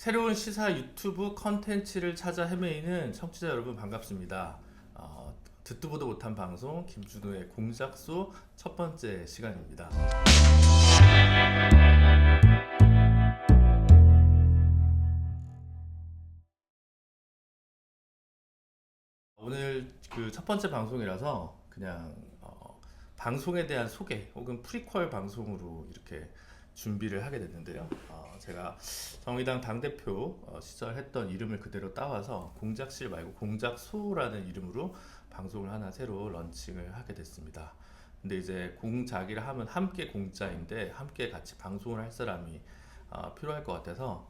새로운 시사 유튜브 컨텐츠를 찾아 헤매이는 청취자 여러분 반갑습니다. 듣도 보도 못한 방송 김준우의 공작소 첫 번째 시간입니다. 오늘 그 첫 번째 방송이라서 그냥 방송에 대한 소개 혹은 프리퀄 방송으로 이렇게 준비를 하게 됐는데요. 제가 정의당 당대표 시절 했던 이름을 그대로 따와서 공작실 말고 공작소라는 이름으로 방송을 하나 새로 런칭을 하게 됐습니다. 근데 이제 공작이라 하면 함께 공짜인데 함께 같이 방송을 할 사람이 필요할 것 같아서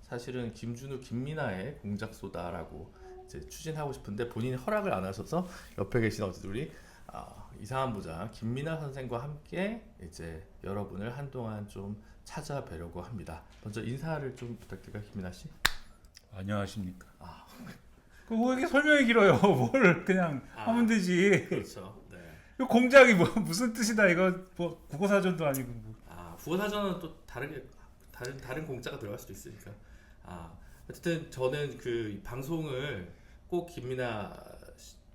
사실은 김준우 김민아의 공작소다라고 이제 추진하고 싶은데 본인이 허락을 안 하셔서 옆에 계신 우리 이상한 부자 김민아 선생과 함께 이제 여러분을 한동안 좀 찾아뵈려고 합니다. 먼저 인사를 좀 부탁드릴까요, 김민아 씨? 안녕하십니까. 왜 이렇게 설명이 길어요? 뭘 그냥 하면 되지. 그렇죠. 네. 이 공작이 무슨 뜻이다 이거 뭐 국어사전도 아니고 뭐. 국어사전은 또 다른 공짜가 들어갈 수도 있으니까. 어쨌든 저는 그 방송을 꼭 김민아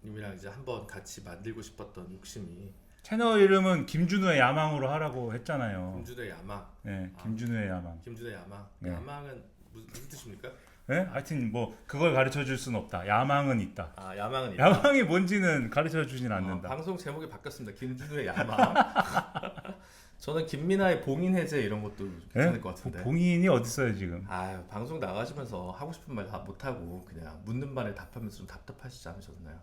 님이랑 이제 한번 같이 만들고 싶었던 욕심이. 채널 이름은 김준우의 야망으로 하라고 했잖아요. 김준우의 야망. 네, 김준우의 야망. 김준우의 야망. 네. 야망은 무슨 뜻입니까? 네? 하여튼 뭐 그걸 가르쳐 줄 수는 없다. 야망은 있다. 야망은 있다. 야망이 뭔지는 가르쳐 주진 않는다. 방송 제목이 바뀌었습니다. 김준우의 야망. 저는 김민아의 봉인 해제 이런 것도 괜찮을 것 같은데. 봉인이 어디 있어요 지금? 방송 나가시면서 하고 싶은 말 다 못하고 그냥 묻는 말에 답하면서 좀 답답하시지 않으셨나요?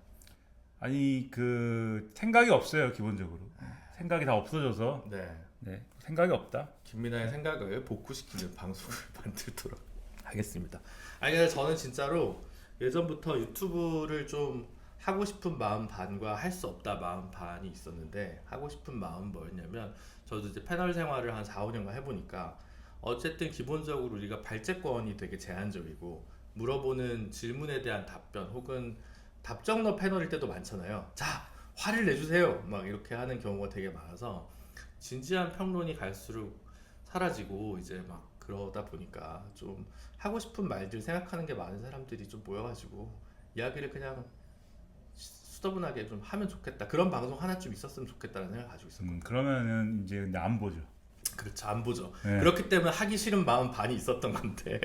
아니 그 생각이 없어요 기본적으로. 생각이 다 없어져서. 네, 생각이 없다. 김민아의 생각을 복구시키는 방송을 만들도록 하겠습니다. 그래서 저는 진짜로 예전부터 유튜브를 좀 하고 싶은 마음 반과 할 수 없다 마음 반이 있었는데, 하고 싶은 마음 뭐였냐면, 저도 이제 패널 생활을 한 4, 5년간 해보니까 어쨌든 기본적으로 우리가 발제권이 되게 제한적이고 물어보는 질문에 대한 답변 혹은 답정너 패널일 때도 많잖아요. 자, 화를 내주세요 막 이렇게 하는 경우가 되게 많아서 진지한 평론이 갈수록 사라지고 이제 막 그러다 보니까 좀 하고 싶은 말들 생각하는 게 많은 사람들이 좀 모여가지고 이야기를 그냥 수더분하게 좀 하면 좋겠다, 그런 방송 하나쯤 있었으면 좋겠다는 생각을 가지고 있었거든요. 그러면은 이제 근데 안 보죠. 그렇죠, 안 보죠. 네. 그렇기 때문에 하기 싫은 마음 반이 있었던 건데.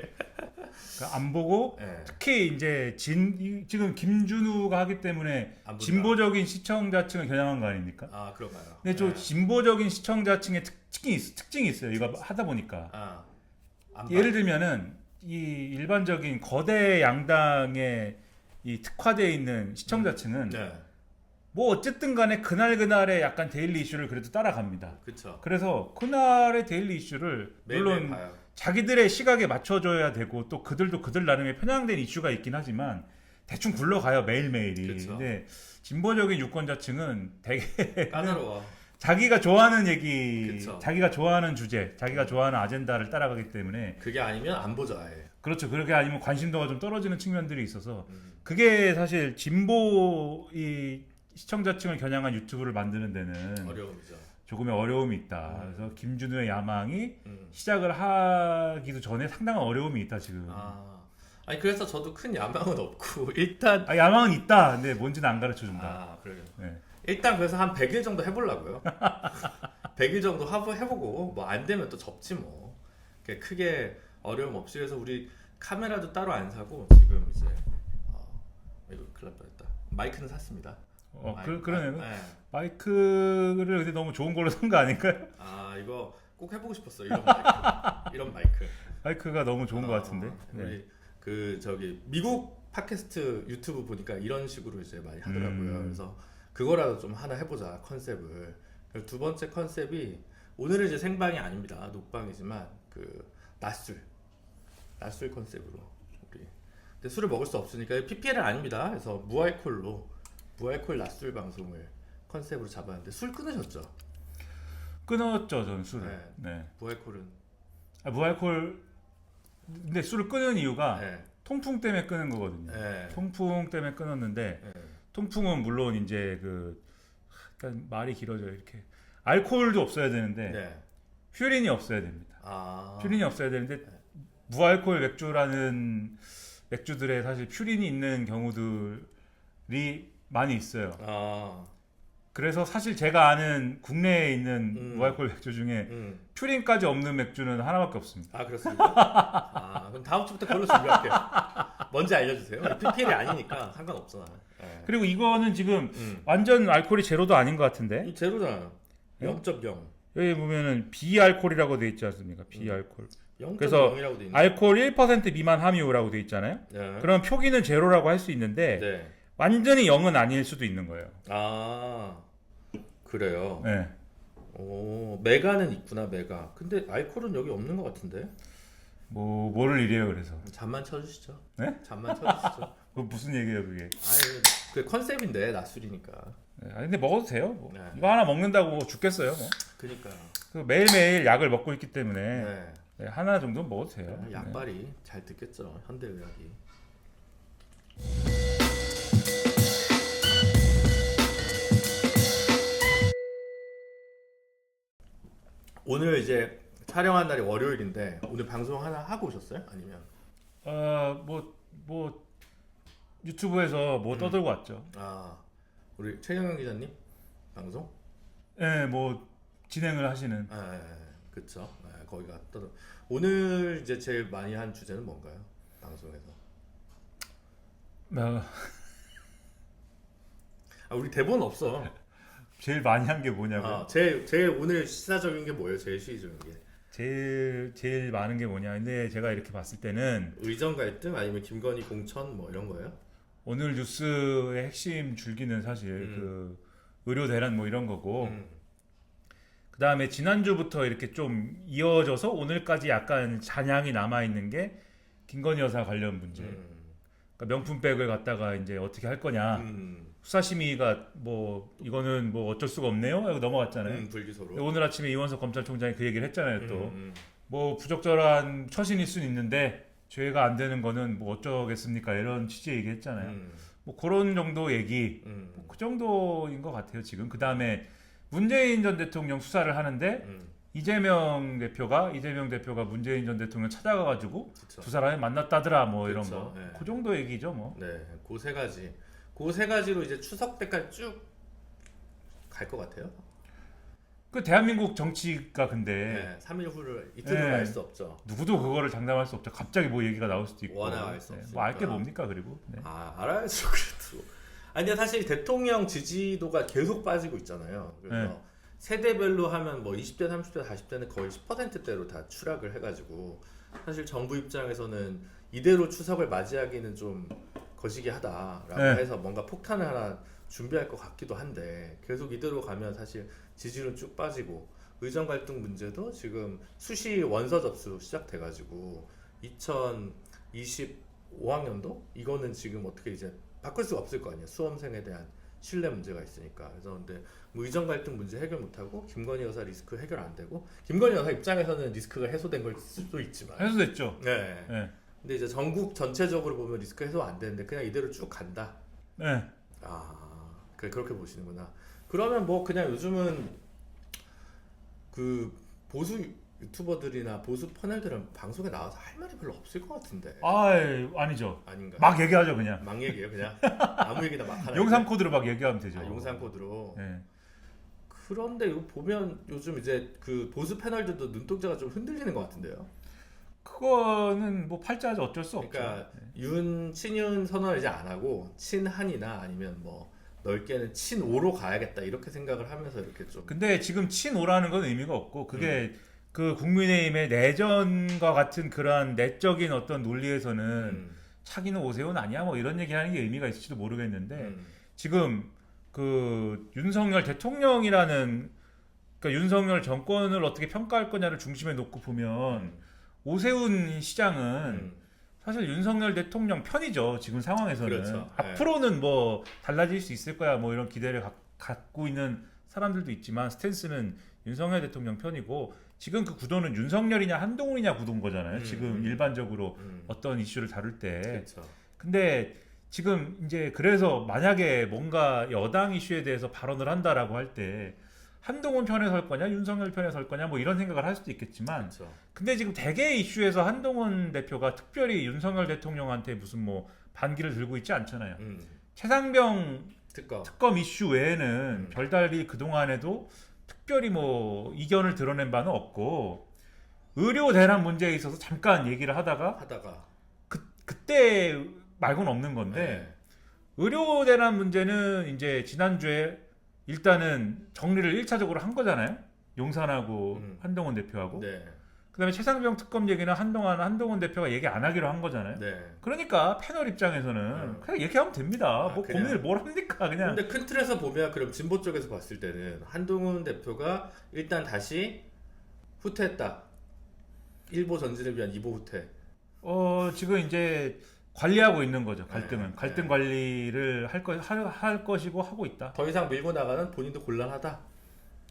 그러니까 안 보고 네. 특히 이제 지금 김준우가 하기 때문에 안 본다. 진보적인 시청자층을 겨냥한 거 아닙니까? 그런가요? 근데 저 진보적인 시청자층의 특징이 있어요. 이거 하다 보니까 예를 들면은 이 일반적인 거대 양당의 이 특화되어 있는 시청자층은 뭐 어쨌든 간에 그날의 약간 데일리 이슈를 그래도 따라갑니다. 그렇죠. 그래서 그날의 데일리 이슈를 물론 봐요. 자기들의 시각에 맞춰줘야 되고 또 그들도 그들 나름의 편향된 이슈가 있긴 하지만 대충 굴러가요 매일매일이. 그쵸. 근데 진보적인 유권자층은 되게 까다로워. 자기가 좋아하는 얘기, 그쵸. 자기가 좋아하는 주제, 자기가 좋아하는 아젠다를 따라가기 때문에 그게 아니면 안 보죠 아예. 그렇죠. 그렇게 아니면 관심도가 좀 떨어지는 측면들이 있어서 그게 사실 진보 이 시청자층을 겨냥한 유튜브를 만드는 데는 어려움이죠. 조금의 어려움이 있다. 그래서 김준우의 야망이 시작을 하기도 전에 상당한 어려움이 있다 지금. 그래서 저도 큰 야망은 없고 일단 야망은 있다. 근데 뭔지는 안 가르쳐 준다. 그래요. 네. 일단 그래서 한 100일 정도 해보려고요. 100일 정도 해보고 뭐 안 되면 또 접지 뭐. 크게 어려움 없이. 그래서 우리 카메라도 따로 안 사고 지금 이제 이거 큰일 날 뻔했다. 마이크는 샀습니다. 그러네요. 마이크를 근데 너무 좋은 걸로 산 거 아닐까요? 이거 꼭 해보고 싶었어. 이런 마이크. 이런 마이크. 마이크가 너무 좋은 것 같은데. 우리 미국 팟캐스트 유튜브 보니까 이런 식으로 이제 많이 하더라고요. 그래서 그거라도 좀 하나 해보자 컨셉을. 두 번째 컨셉이 오늘은 이제 생방이 아닙니다. 녹방이지만 그 낮술 컨셉으로 우리. 근데 술을 먹을 수 없으니까 PPL은 아닙니다. 그래서 무알콜 낮술 방송을 컨셉으로 잡았는데 술 끊으셨죠? 끊었죠, 저는 술을. 네. 무알콜은 무알콜. 근데 술을 끊은 이유가 통풍 때문에 끊은 거거든요. 통풍 때문에 끊었는데 통풍은 물론 이제 약간 말이 길어져요. 이렇게 알코올도 없어야 되는데 퓨린이 없어야 됩니다. 퓨린이 없어야 되는데 무알코올 맥주라는 맥주들에 사실 퓨린이 있는 경우들이 많이 있어요. 그래서 사실 제가 아는 국내에 있는 무알코올 맥주 중에 퓨린까지 없는 맥주는 하나밖에 없습니다. 아, 그렇습니까? 그럼 다음 주부터 그걸로 준비할게요. 뭔지 알려주세요. PPL이 아니니까 상관없어. 네. 그리고 이거는 지금 완전 알코올이 제로도 아닌 것 같은데. 제로잖아. 0.0. 여기 보면은 비알코올이라고 돼 있지 않습니까? 비알코올. 0.0이라고 그래서 돼 있네. 알코올 1% 미만 함유라고 돼 있잖아요. 네. 그럼 표기는 제로라고 할 수 있는데 네. 완전히 0은 아닐 수도 있는 거예요. 그래요. 네. 오, 메가는 있구나, 메가. 근데 알코올은 여기 없는 것 같은데? 뭐를 이래요, 그래서. 잠만 쳐주시죠. 네? 잠만 쳐주시죠. 그 무슨 얘기예요, 그게? 그 컨셉인데 낮술이니까. 네, 근데 먹어도 돼요. 뭐. 네. 이거 하나 먹는다고 죽겠어요. 뭐. 그니까요. 그 매일매일 약을 먹고 있기 때문에 네. 네, 하나 정도는 먹어도 돼요. 약발이 잘 듣겠죠, 현대의학이. 오늘 이제 촬영한 날이 월요일인데 오늘 방송 하나 하고 오셨어요? 아니면? 뭐 유튜브에서 뭐 떠들고 왔죠. 우리 최경영 기자님 방송? 네, 뭐 진행을 하시는. 그쵸. 거기가 떠들. 오늘 이제 제일 많이 한 주제는 뭔가요? 방송에서. 우리 대본 없어. 제일 많이 한 게 뭐냐고요? 제일 오늘 시사적인 게 뭐예요? 제일 시의적인 게. 제일 많은 게 뭐냐. 근데 제가 이렇게 봤을 때는 의정 갈등 아니면 김건희 공천 뭐 이런 거예요? 오늘 뉴스의 핵심 줄기는 사실 그 의료 대란 뭐 이런 거고. 그 다음에 지난주부터 이렇게 좀 이어져서 오늘까지 약간 잔향이 남아 있는 게 김건희 여사 관련 문제. 그러니까 명품백을 갖다가 이제 어떻게 할 거냐. 수사심의가 뭐 이거는 뭐 어쩔 수가 없네요. 하고 넘어갔잖아요. 불기소로. 오늘 아침에 이원석 검찰총장이 그 얘기를 했잖아요. 또 뭐 부적절한 처신일 수는 있는데 죄가 안 되는 거는 뭐 어쩌겠습니까? 이런 취지의 얘기했잖아요. 뭐 그런 정도 얘기, 뭐그 정도인 것 같아요 지금. 그 다음에 문재인 전 대통령 수사를 하는데 이재명 대표가 문재인 전 대통령 찾아가가지고 그쵸. 두 사람이 만났다더라 뭐 이런 그쵸. 거. 네. 그 정도 얘기죠 뭐. 네, 그 세 가지. 그 세 가지로 이제 추석 때까지 쭉 갈 것 같아요. 그 대한민국 정치가 근데 3일 후를 이틀을 알 수 없죠. 누구도 그거를 장담할 수 없죠. 갑자기 뭐 얘기가 나올 수도 있고. 워낙 알 수 없으니까. 뭐 알 게 뭡니까 그리고. 네. 알아야죠 그래도. 근데 사실 대통령 지지도가 계속 빠지고 있잖아요. 그래서 세대별로 하면 뭐 20대, 30대, 40대는 거의 10%대로 다 추락을 해가지고 사실 정부 입장에서는 이대로 추석을 맞이하기는 좀 거시기하다라고 해서 뭔가 폭탄을 하나 준비할 것 같기도 한데 계속 이대로 가면 사실 지지는 쭉 빠지고 의정 갈등 문제도 지금 수시 원서 접수 시작돼가지고 2025학년도 이거는 지금 어떻게 이제 바꿀 수가 없을 거 아니에요. 수험생에 대한 신뢰 문제가 있으니까. 그래서 근데 뭐 의정 갈등 문제 해결 못하고 김건희 여사 리스크 해결 안 되고 김건희 여사 입장에서는 리스크가 해소된 걸 수도 있지만 해소됐죠. 네. 근데 이제 전국 전체적으로 보면 리스크 해소 안 되는데 그냥 이대로 쭉 간다. 네. 그렇게 보시는구나. 그러면 뭐 그냥 요즘은 그 보수 유튜버들이나 보수 패널들은 방송에 나와서 할 말이 별로 없을 것 같은데. 아니죠. 아닌가? 막 얘기하죠 그냥. 막 얘기해요 그냥. 아무 얘기나 막 하는. 영상 코드로 막 얘기하면 되죠. 영상 코드로. 네. 그런데 이거 보면 요즘 이제 그 보수 패널들도 눈동자가 좀 흔들리는 것 같은데요. 그거는 뭐 팔자죠. 어쩔 수 없죠. 그러니까 친윤 선언을 이제 안 하고 친한이나 아니면 뭐 넓게는 친오로 가야겠다 이렇게 생각을 하면서 이렇게 좀. 근데 지금 친오라는 건 의미가 없고 그게 그 국민의힘의 내전과 같은 그러한 내적인 어떤 논리에서는 차기는 오세훈 아니야 뭐 이런 얘기하는 게 의미가 있을지도 모르겠는데 지금 그 윤석열 대통령이라는 그러니까 윤석열 정권을 어떻게 평가할 거냐를 중심에 놓고 보면 오세훈 시장은 사실 윤석열 대통령 편이죠. 지금 상황에서는. 그렇죠. 앞으로는 뭐 달라질 수 있을 거야 뭐 이런 기대를 갖고 있는 사람들도 있지만 스탠스는 윤석열 대통령 편이고 지금 그 구도는 윤석열이냐 한동훈이냐 구도인 거잖아요. 지금 일반적으로 어떤 이슈를 다룰 때. 그렇죠. 근데 지금 이제 그래서 만약에 뭔가 여당 이슈에 대해서 발언을 한다라고 할 때 한동훈 편에 설 거냐 윤석열 편에 설 거냐 뭐 이런 생각을 할 수도 있겠지만 그렇죠. 근데 지금 대개 이슈에서 한동훈 대표가 특별히 윤석열 대통령한테 무슨 뭐 반기를 들고 있지 않잖아요. 최상병 특검 이슈 외에는 별달리 그동안에도 특별히 뭐 이견을 드러낸 바는 없고 의료 대란 문제에 있어서 잠깐 얘기를 하다가 그때 말고는 없는 건데 네. 의료 대란 문제는 이제 지난주에 일단은 정리를 1차적으로 한 거잖아요. 용산하고 한동훈 대표하고. 네. 그다음에 최상병 특검 얘기는 한동안 한동훈 대표가 얘기 안 하기로 한 거잖아요. 네. 그러니까 패널 입장에서는 그냥 얘기하면 됩니다. 뭐 그냥. 고민을 뭘 합니까 그냥. 근데 큰 틀에서 보면 그럼 진보 쪽에서 봤을 때는 한동훈 대표가 일단 다시 후퇴했다. 1보 전진을 위한 2보 후퇴. 지금 이제 관리하고 있는 거죠. 갈등은. 네. 갈등 관리를 할 것이고 하고 있다. 더 이상 밀고 나가는 본인도 곤란하다.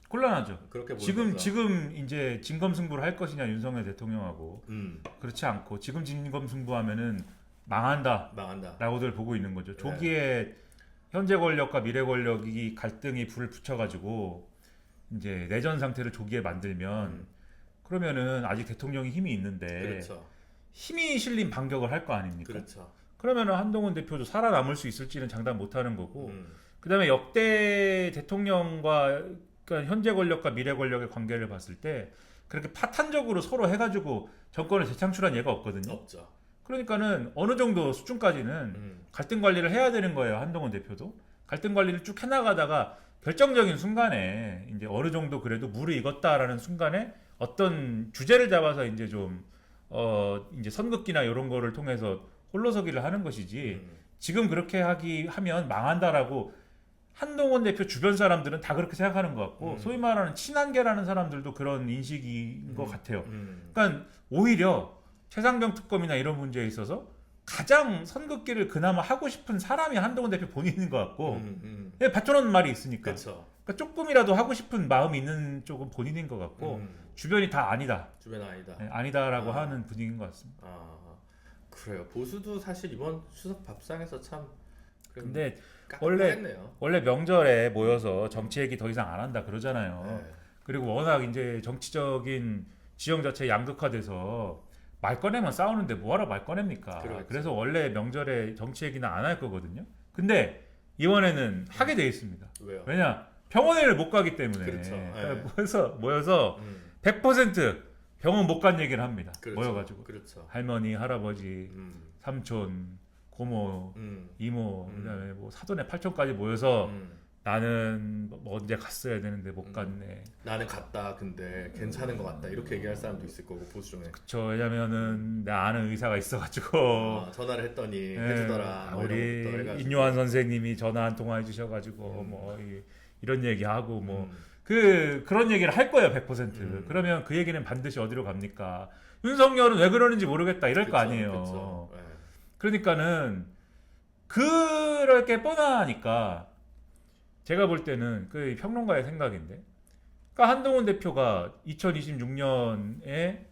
곤란하죠. 그렇게 보는 거죠. 지금 이제 진검승부를 할 것이냐 윤석열 대통령하고 그렇지 않고 지금 진검승부하면은 망한다라고들 보고 있는 거죠. 조기에 현재 권력과 미래 권력이 갈등이 불을 붙여가지고 이제 내전 상태를 조기에 만들면 그러면은 아직 대통령이 힘이 있는데 그렇죠. 힘이 실린 반격을 할 거 아닙니까? 그렇죠. 그러면은 한동훈 대표도 살아남을 수 있을지는 장담 못하는 거고 그다음에 역대 대통령과 그러니까 현재 권력과 미래 권력의 관계를 봤을 때 그렇게 파탄적으로 서로 해가지고 정권을 재창출한 예가 없거든요. 없죠. 그러니까는 어느 정도 수준까지는 갈등 관리를 해야 되는 거예요. 한동훈 대표도 갈등 관리를 쭉 해나가다가 결정적인 순간에 이제 어느 정도 그래도 물이 익었다라는 순간에 어떤 주제를 잡아서 이제 좀 이제 선긋기나 이런 거를 통해서 홀로서기를 하는 것이지 지금 그렇게 하면 망한다라고 한동훈 대표 주변 사람들은 다 그렇게 생각하는 것 같고 소위 말하는 친한계라는 사람들도 그런 인식인 것 같아요. 그러니까 오히려 최상병 특검이나 이런 문제에 있어서 가장 선긋기를 그나마 하고 싶은 사람이 한동훈 대표 본인인 것 같고 받쳐놓는 말이 있으니까 그쵸. 그러니까 조금이라도 하고 싶은 마음이 있는 쪽은 본인인 것 같고 주변이 다 아니다. 주변 아니다. 네, 아니다라고 하는 분위기인 것 같습니다. 그래요. 보수도 사실 이번 추석 밥상에서 참 근데 깎아냈네요. 원래 명절에 모여서 정치 얘기 더 이상 안 한다 그러잖아요. 네. 그리고 워낙 이제 정치적인 지형 자체 양극화돼서 말 꺼내면 싸우는데 뭐하러 말 꺼냅니까? 그렇죠. 그래서 원래 명절에 정치 얘기는 안 할 거거든요. 근데 이번에는 하게 돼 있습니다. 왜요? 왜냐? 병원을 못 가기 때문에. 그렇죠. 네. 모여서 100% 병원 못 간 얘기를 합니다. 그렇죠. 모여가지고. 그렇죠. 할머니, 할아버지, 삼촌, 고모, 이모, 그다음에 뭐 사돈의 팔촌까지 모여서 나는 뭐 언제 갔어야 되는데 못 갔네. 나는 갔다. 근데 괜찮은 것 같다. 이렇게 얘기할 사람도 있을 거고 보수 중에. 그쵸. 왜냐면은 내 아는 의사가 있어가지고 전화를 했더니 네, 해주더라. 뭐 우리 이런 것부터 해가지고. 인요한 선생님이 전화 한 통화 해주셔가지고 뭐 이런 얘기하고 뭐 그런 얘기를 할 거예요. 100%. 그러면 그 얘기는 반드시 어디로 갑니까? 윤석열은 왜 그러는지 모르겠다 이럴 거 아니에요. 그쵸. 네. 그러니까는 그렇게 뻔하니까 제가 볼 때는 그 평론가의 생각인데, 그러니까 한동훈 대표가 2026년에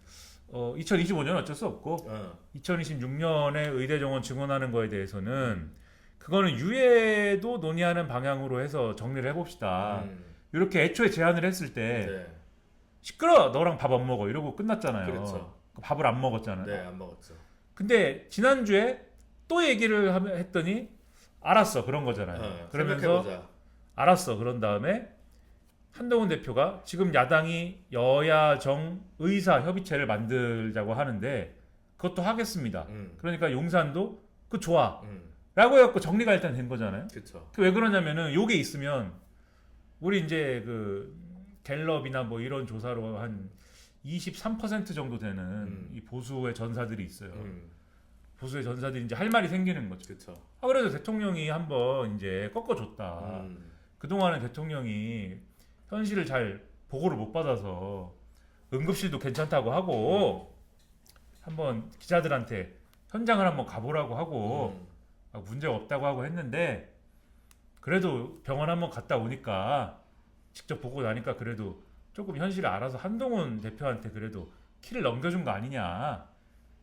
2025년 어쩔 수 없고 2026년에 의대 정원 증원하는 거에 대해서는 그거는 유예도 논의하는 방향으로 해서 정리를 해봅시다. 이렇게 애초에 제안을 했을 때 네. 시끄러 너랑 밥 안 먹어 이러고 끝났잖아요. 그렇죠. 밥을 안 먹었잖아요. 네, 안 먹었죠. 근데 지난주에 또 얘기를 했더니 알았어 그런 거잖아요. 그러면서 생각해보자. 알았어 그런 다음에 한동훈 대표가 지금 야당이 여야 정 의사 협의체를 만들자고 하는데 그것도 하겠습니다. 그러니까 용산도 그 좋아 라고 해갖고 정리가 일단 된 거잖아요. 그렇죠. 왜 그러냐면은 요게 있으면 우리 이제 그 갤럽이나 뭐 이런 조사로 한 23% 정도 되는 이 보수의 전사들이 있어요. 보수의 전사들이 이제 할 말이 생기는 거죠. 그렇죠. 그래도 대통령이 한번 이제 꺾어줬다. 그동안은 대통령이 현실을 잘 보고를 못 받아서 응급실도 괜찮다고 하고 한번 기자들한테 현장을 한번 가보라고 하고 문제가 없다고 하고 했는데 그래도 병원 한번 갔다 오니까 직접 보고 나니까 그래도 조금 현실을 알아서 한동훈 대표한테 그래도 키를 넘겨준 거 아니냐.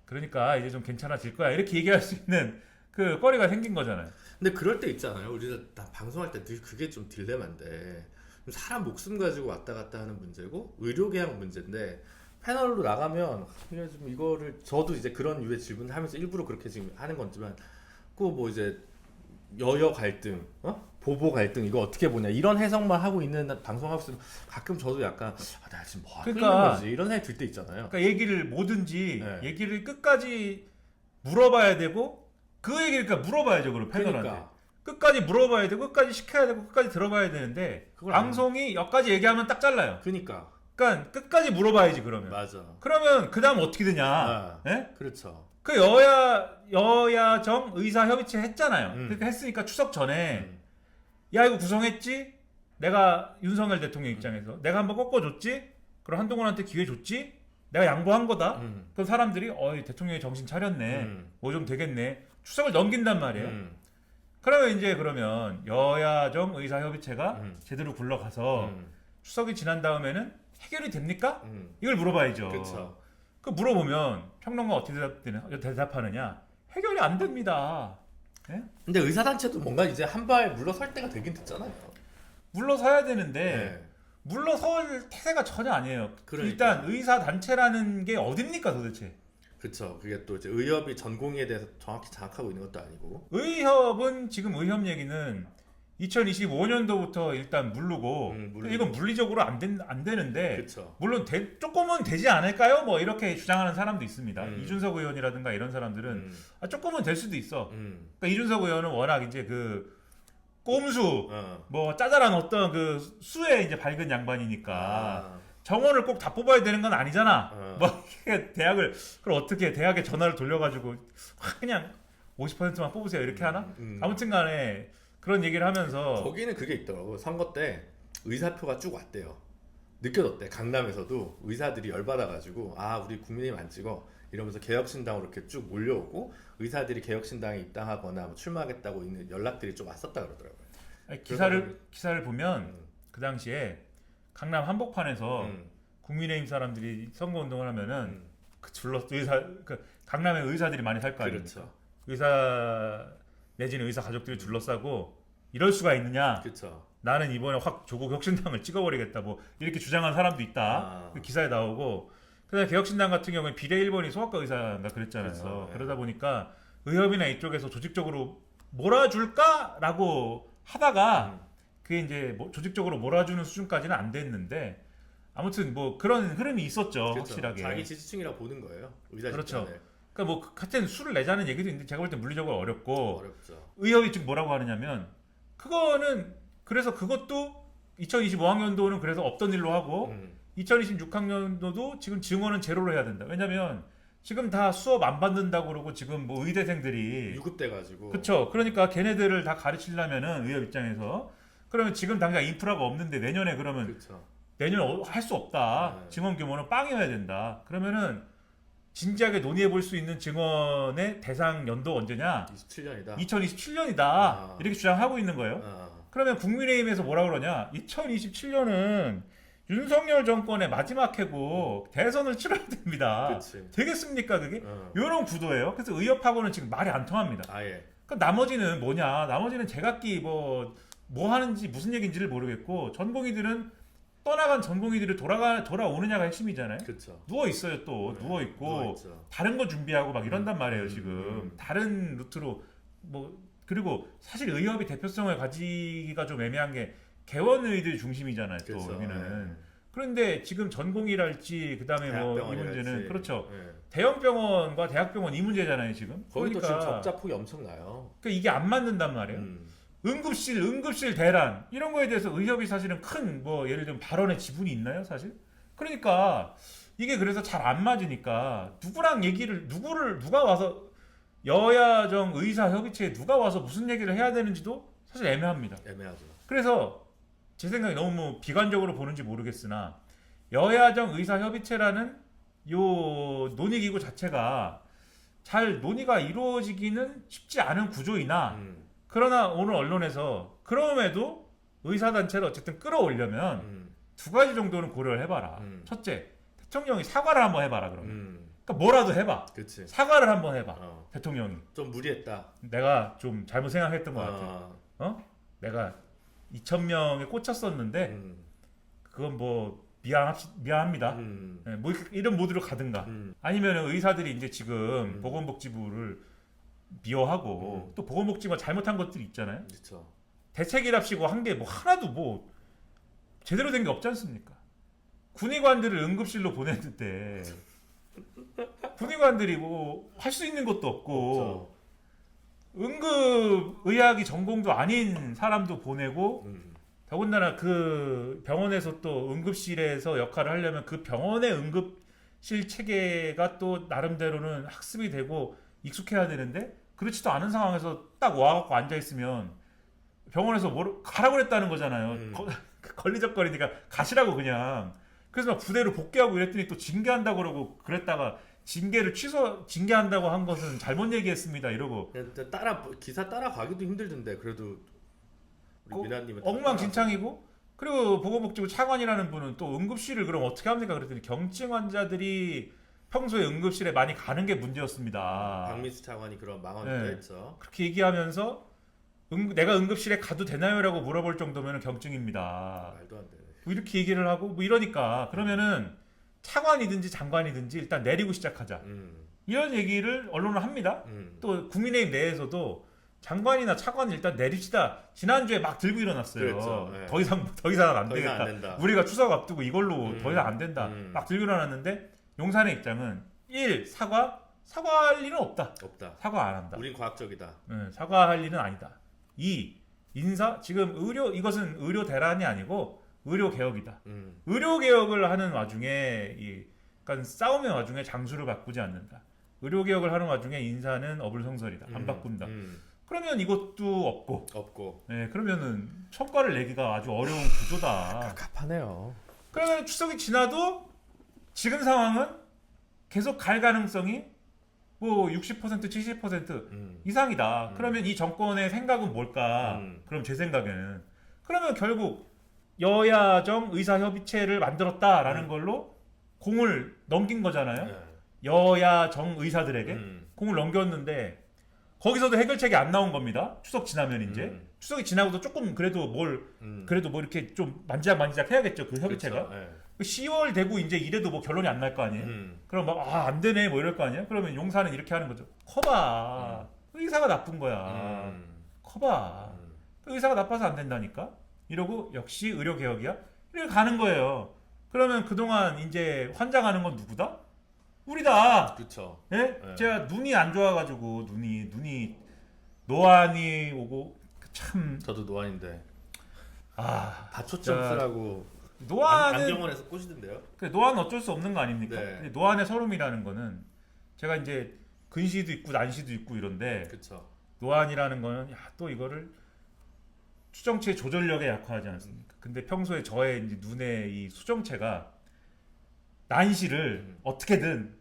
그러니까 이제 좀 괜찮아질 거야. 이렇게 얘기할 수 있는 그 거리가 생긴 거잖아요. 근데 그럴 때 있잖아요. 우리가 다 방송할 때 늘 그게 좀 딜레마인데 사람 목숨 가지고 왔다 갔다 하는 문제고 의료계약 문제인데 패널로 나가면 그냥 좀 이거를 저도 이제 그런 유의 질문을 하면서 일부러 그렇게 지금 하는 거지만 그 뭐 이제 여여 갈등, 보보 갈등 이거 어떻게 보냐 이런 해석만 하고 있는 방송하고 있으면 가끔 저도 약간 나 지금 뭐 하는 거지 이런 생각이 들 때 있잖아요. 그러니까 얘기를 뭐든지 얘기를 끝까지 물어봐야 되고 그 얘기를 그러니까 물어봐야죠. 그럼 패널한테 끝까지 물어봐야 되고 끝까지 시켜야 되고 끝까지 들어봐야 되는데 방송이 여기까지 얘기하면 딱 잘라요. 그러니까 끝까지 물어봐야지 그러면. 맞아. 그러면 그 다음 어떻게 되냐? 예? 그렇죠. 그 여야정 의사협의체 했잖아요. 그렇게 했으니까 추석 전에 야 이거 구성했지? 내가 윤석열 대통령 입장에서 내가 한번 꺾어줬지? 그럼 한동훈한테 기회 줬지? 내가 양보한 거다? 그럼 사람들이 대통령이 정신 차렸네. 뭐 좀 되겠네. 추석을 넘긴단 말이에요. 그러면 여야정 의사협의체가 제대로 굴러가서 추석이 지난 다음에는 해결이 됩니까? 이걸 물어봐야죠. 그렇죠. 그 물어보면 평론가 어떻게 대답하느냐? 해결이 안 됩니다. 예? 근데 의사단체도 뭔가 이제 한 발 물러설 때가 되긴 됐잖아요. 물러서야 되는데 물러설 태세가 전혀 아니에요. 그러니까. 일단 의사단체라는 게 어딥니까 도대체? 그렇죠. 그게 또 이제 의협이 전공의에 대해서 정확히 장악하고 있는 것도 아니고. 의협은 지금 의협 얘기는 2025년도부터 일단 물르고 이건 물리적으로 안 되는데 그쵸. 물론 조금은 되지 않을까요? 뭐 이렇게 주장하는 사람도 있습니다. 이준석 의원이라든가 이런 사람들은 조금은 될 수도 있어. 그러니까 이준석 의원은 워낙 이제 그 꼼수 뭐 짜잘한 어떤 그 수에 이제 밝은 양반이니까 정원을 꼭 다 뽑아야 되는 건 아니잖아. 뭐 대학을 그럼 어떻게 대학에 전화를 돌려가지고 그냥 50%만 뽑으세요 이렇게 하나? 아무튼간에 그런 얘기를 하면서 거기는 그게 있더라고. 선거 때 의사표가 쭉 왔대요. 느껴졌대. 강남에서도 의사들이 열받아가지고 우리 국민의힘 안 찍어 이러면서 개혁신당으로 이렇게 쭉 몰려오고 의사들이 개혁신당에 입당하거나 뭐 출마하겠다고 있는 연락들이 좀 왔었다 그러더라고요. 아니, 기사를 보면 그 당시에 강남 한복판에서 국민의힘 사람들이 선거운동을 하면은 강남에 의사들이 많이 살 거 아닙니까? 그렇죠. 의사 내지는 의사 가족들이 둘러싸고 이럴 수가 있느냐? 그렇죠. 나는 이번에 확 조국 혁신당을 찍어버리겠다. 뭐 이렇게 주장한 사람도 있다. 그 기사에 나오고. 그다음에 개혁신당 같은 경우에 비례 1번이 소아과 의사인가 그랬잖아요. 그렇죠. 그러다 보니까 의협이나 이쪽에서 조직적으로 몰아줄까라고 하다가 그게 이제 뭐 조직적으로 몰아주는 수준까지는 안 됐는데 아무튼 뭐 그런 흐름이 있었죠. 그렇죠. 확실하게. 자기 지지층이라고 보는 거예요. 의사 그렇죠. 집단을. 그러니까 뭐 같은 수를 내자는 얘기도 있는데 제가 볼 때 물리적으로 어렵고 어렵죠. 의협이 지금 뭐라고 하느냐면 그거는 그래서 그것도 2025학년도는 그래서 없던 일로 하고 2026학년도도 지금 증원은 제로로 해야 된다. 왜냐면 지금 다 수업 안 받는다고 그러고 지금 뭐 의대생들이 유급돼 가지고. 그렇죠. 그러니까 걔네들을 다 가르치려면은 의협 입장에서 그러면 지금 당장 인프라가 없는데 내년에 그러면 그렇죠. 내년 할 수 없다. 증원 규모는 빵이어야 된다. 그러면은 진지하게 논의해 볼 수 있는 증원의 대상 연도 언제냐? 27년이다. 2027년이다. 이렇게 주장하고 있는 거예요. 그러면 국민의힘에서 뭐라 그러냐? 2027년은 윤석열 정권의 마지막 해고 대선을 치러야 됩니다. 그치. 되겠습니까 그게? 이런 구도예요. 그래서 의협하고는 지금 말이 안 통합니다. 아예. 그럼 나머지는 뭐냐? 나머지는 제각기 뭐 하는지 무슨 얘기인지를 모르겠고 전공의들은 떠나간 전공의들이 돌아오느냐가 핵심이잖아요. 그렇죠. 누워 있어요 또 누워 있고 다른 거 준비하고 막 이런단 말이에요 지금 다른 루트로 뭐 그리고 사실 의협이 대표성을 가지기가 좀 애매한 게 개원의들 중심이잖아요 또 그렇죠. 여기는. 그런데 지금 전공의랄지 그다음에 뭐 이 문제는 그렇죠. 대형 병원과 대학병원 이 문제잖아요 지금. 거기도 지금 적자 폭이 엄청나요. 그러니까 이게 안 맞는단 말이에요. 응급실 대란 이런 거에 대해서 의협이 사실은 큰 뭐 예를 들면 발언의 지분이 있나요 사실? 그러니까 이게 그래서 잘 안 맞으니까 누가 와서 여야정 의사협의체에 누가 와서 무슨 얘기를 해야 되는지도 사실 애매합니다. 애매하죠. 그래서 제 생각에 너무 비관적으로 보는지 모르겠으나 여야정 의사협의체라는 요 논의기구 자체가 잘 논의가 이루어지기는 쉽지 않은 구조이나 그러나 오늘 언론에서 그럼에도 의사단체를 어쨌든 끌어올려면 두 가지 정도는 고려를 해봐라. 첫째, 대통령이 사과를 한번 해봐라 그러면. 그러니까 뭐라도 해봐. 그치. 사과를 한번 해봐. 대통령이. 좀 무리했다. 내가 좀 잘못 생각했던 것 같아. 내가 2,000명에 꽂혔었는데 그건 뭐 미안합니다. 네, 뭐 이런 모드로 가든가 아니면 의사들이 이제 지금 보건복지부를 미워하고 또 보건복지부가 잘못한 것들이 있잖아요. 그렇죠. 대책이랍시고 한 게 뭐 하나도 뭐 제대로 된 게 없지 않습니까? 군의관들을 응급실로 보냈는데 군의관들이 뭐 할 수 있는 것도 없고 응급의학이 전공도 아닌 사람도 보내고 더군다나 그 병원에서 또 응급실에서 역할을 하려면 그 병원의 응급실 체계가 또 나름대로는 학습이 되고 익숙해야 되는데 그렇지도 않은 상황에서 딱 와갖고 앉아있으면 병원에서 뭘 가라고 그랬다는 거잖아요. 걸리적거리니까 가시라고 그냥. 그래서 막 부대로 복귀하고 이랬더니 또 징계한다고 그러고 그랬다가 징계한다고 한 것은 잘못 얘기했습니다 이러고 기사 따라가기도 힘들던데 그래도 우리 미나님은 엉망진창이고 그리고 보건복지부 차관이라는 분은 또 응급실을 그럼 어떻게 합니까 그랬더니 경증 환자들이 평소에 응급실에 많이 가는 게 문제였습니다. 박민수 차관이 그런 망언을 했죠. 그렇게 얘기하면서 내가 응급실에 가도 되나요라고 물어볼 정도면 경증입니다. 말도 안 되네. 뭐 이렇게 얘기를 하고 뭐 이러니까 그러면은 차관이든지 장관이든지 일단 내리고 시작하자. 이런 얘기를 언론은 합니다. 또 국민의힘 내에서도 장관이나 차관을 일단 내립시다. 지난주에 막 들고 일어났어요. 그렇죠. 네. 더 이상 안 더 되겠다. 이상 안 된다. 우리가 추석 앞두고 이걸로 더 이상 안 된다. 막 들고 일어났는데 용산의 입장은 1. 사과할 일은 없다. 사과 안 한다. 우린 과학적이다. 사과할 일은 아니다. 2. 인사 지금 이것은 의료 대란이 아니고 의료 개혁이다. 의료 개혁을 하는 와중에 그러니까 싸움의 와중에 장수를 바꾸지 않는다. 의료 개혁을 하는 와중에 인사는 어불성설이다. 안 바꾼다. 그러면 이것도 없고. 네, 그러면은 성과를 내기가 아주 어려운 구조다. 갑갑하네요. 그러면 추석이 지나도 지금 상황은 계속 갈 가능성이 뭐 60% 70% 이상이다. 그러면 이 정권의 생각은 뭘까? 그럼 제 생각에는 그러면 결국 여야정 의사협의체를 만들었다라는 걸로 공을 넘긴 거잖아요. 여야정 의사들에게 공을 넘겼는데 거기서도 해결책이 안 나온 겁니다. 추석 지나면 이제 추석이 지나고도 조금 그래도 뭐 이렇게 좀 만지작 해야겠죠. 그 협의체가. 그렇죠. 10월 되고 이제 이래도 뭐 결론이 안 날 거 아니에요. 그럼 막 안 되네 뭐 이럴 거 아니에요. 그러면 용산은 이렇게 하는 거죠. 커봐. 의사가 나쁜 거야. 커봐. 의사가 나빠서 안 된다니까. 이러고 역시 의료 개혁이야. 이렇게 가는 거예요. 그러면 그동안 이제 환장 하는 건 누구다? 우리다. 그렇죠. 예? 제가 눈이 안 좋아가지고 눈이 노안이 오고 참. 저도 노안인데. 다초점 쓰라고. 노안은 안경원에서 꼬시던데요. 노안은 어쩔 수 없는 거 아닙니까? 네. 근데 노안의 서름이라는 거는 제가 이제 근시도 있고 난시도 있고 이런데 그렇죠. 노안이라는 거는 또 이거를 수정체 조절력에 약화하지 않습니까? 근데 평소에 저의 이제 눈의 이 수정체가 난시를 어떻게든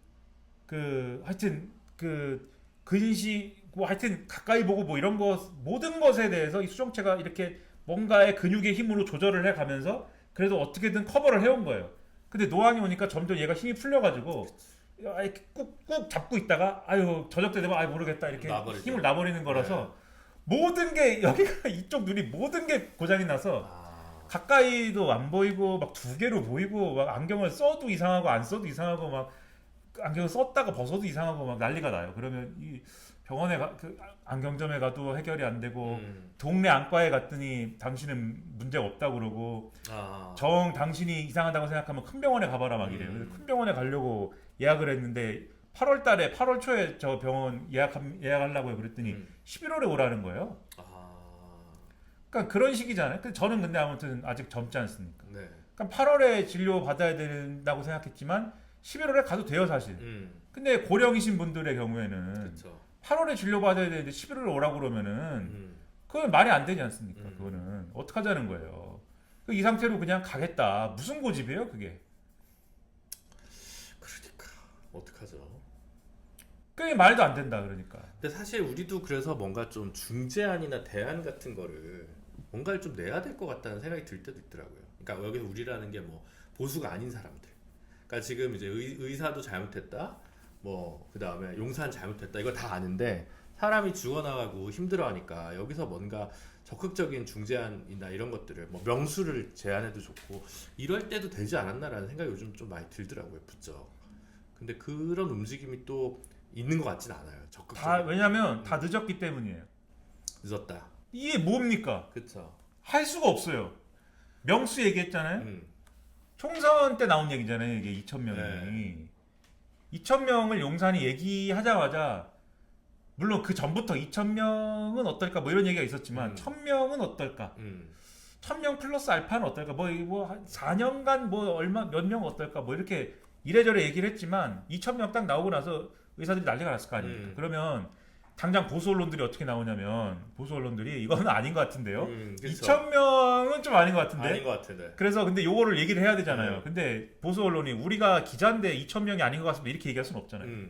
하여튼 근시 뭐 하여튼 가까이 보고 뭐 이런 거 모든 것에 대해서 이 수정체가 이렇게 뭔가의 근육의 힘으로 조절을 해가면서 그래도 어떻게든 커버를 해온 거예요. 근데 노안이 오니까 점점 얘가 힘이 풀려가지고 이렇게 꾹꾹 잡고 있다가 저녁 때 되면 모르겠다 이렇게 놔버리죠. 힘을 놔버리는 거라서 모든 게 여기가 이쪽 눈이 모든 게 고장이 나서 가까이도 안 보이고 막 두 개로 보이고 막 안경을 써도 이상하고 안 써도 이상하고 막 안경을 썼다가 벗어도 이상하고 막 난리가 나요. 그러면 이 병원에 안경점에 가도 해결이 안 되고 동네 안과에 갔더니 당신은 문제가 없다고 그러고 당신이 이상하다고 생각하면 큰 병원에 가봐라 막 이래요. 그래서 큰 병원에 가려고 예약을 했는데 8월 초에 저 병원 예약하려고 그랬더니 11월에 오라는 거예요. 그러니까 그런 식이잖아요. 저는 근데 아무튼 아직 젊지 않습니까? 네. 그러니까 8월에 진료 받아야 된다고 생각했지만 11월에 가도 돼요 사실. 근데 고령이신 분들의 경우에는 그쵸. 8월에 진료 받아야 되는데 11월에 오라고 그러면은 그건 말이 안 되지 않습니까? 그거는 어떡하자는 거예요. 이 상태로 그냥 가겠다. 무슨 고집이에요 그게? 그러니까 어떡하죠? 그게 말도 안 된다 그러니까. 근데 사실 우리도 그래서 뭔가 좀 중재안이나 대안 같은 거를 뭔가를 좀 내야 될 것 같다는 생각이 들 때도 있더라고요. 그러니까 여기서 우리라는 게 뭐 보수가 아닌 사람들. 그러니까 지금 이제 의사도 잘못했다. 뭐 그 다음에 용산 잘못했다. 이거 다 아는데 사람이 죽어나가고 힘들어하니까 여기서 뭔가 적극적인 중재안이나 이런 것들을 뭐 명수를 제안해도 좋고 이럴 때도 되지 않았나라는 생각이 요즘 좀 많이 들더라고요. 부쩍. 근데 그런 움직임이 또 있는 것 같진 않아요. 다 적극적으로. 왜냐면 다 늦었기 때문이에요. 늦었다. 이게 뭡니까? 그쵸. 할 수가 없어요. 명수 얘기했잖아요. 음. 총선 때 나온 얘기잖아요. 이게 2,000명이. 네. 2,000명을 용산이 얘기하자마자 물론 그 전부터 2,000명은 어떨까 뭐 이런 얘기가 있었지만 1,000명은 어떨까? 1,000명 플러스 알파는 어떨까? 뭐 4년간 뭐 얼마 몇 명 어떨까? 뭐 이렇게 이래저래 얘기를 했지만 2,000명 딱 나오고 나서 의사들이 난리가 났을 거 아닙니까? 그러면 당장 보수 언론들이 어떻게 나오냐면 보수 언론들이 이거는 아닌 것 같은데요. 그쵸. 2,000명은 좀 아닌 것 같은데. 아닌 것 같은데. 그래서 근데 요거를 얘기를 해야 되잖아요. 근데 보수 언론이 우리가 기자인데 2,000명이 아닌 것 같습니다. 이렇게 얘기할 수는 없잖아요.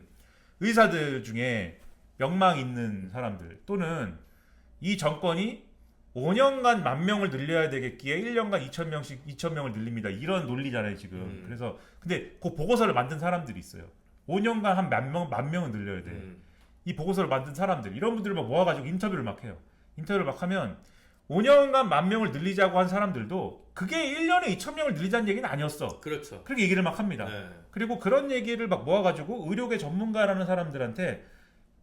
의사들 중에 명망 있는 사람들 또는 이 정권이 5년간 10,000명을 늘려야 되겠기에 1년간 2,000명씩 2,000명을 늘립니다. 이런 논리잖아요, 지금. 그래서 근데 그 보고서를 만든 사람들이 있어요. 5년간 한 10,000명은 늘려야 돼. 이 보고서를 만든 사람들 이런 분들을 막 모아가지고 인터뷰를 막 해요. 인터뷰를 막 하면 5년간 10,000명을 늘리자고 한 사람들도 그게 1년에 2,000명을 늘리자는 얘기는 아니었어. 그렇죠. 그렇게 얘기를 막 합니다. 네. 그리고 그런 얘기를 막 모아가지고 의료계 전문가라는 사람들한테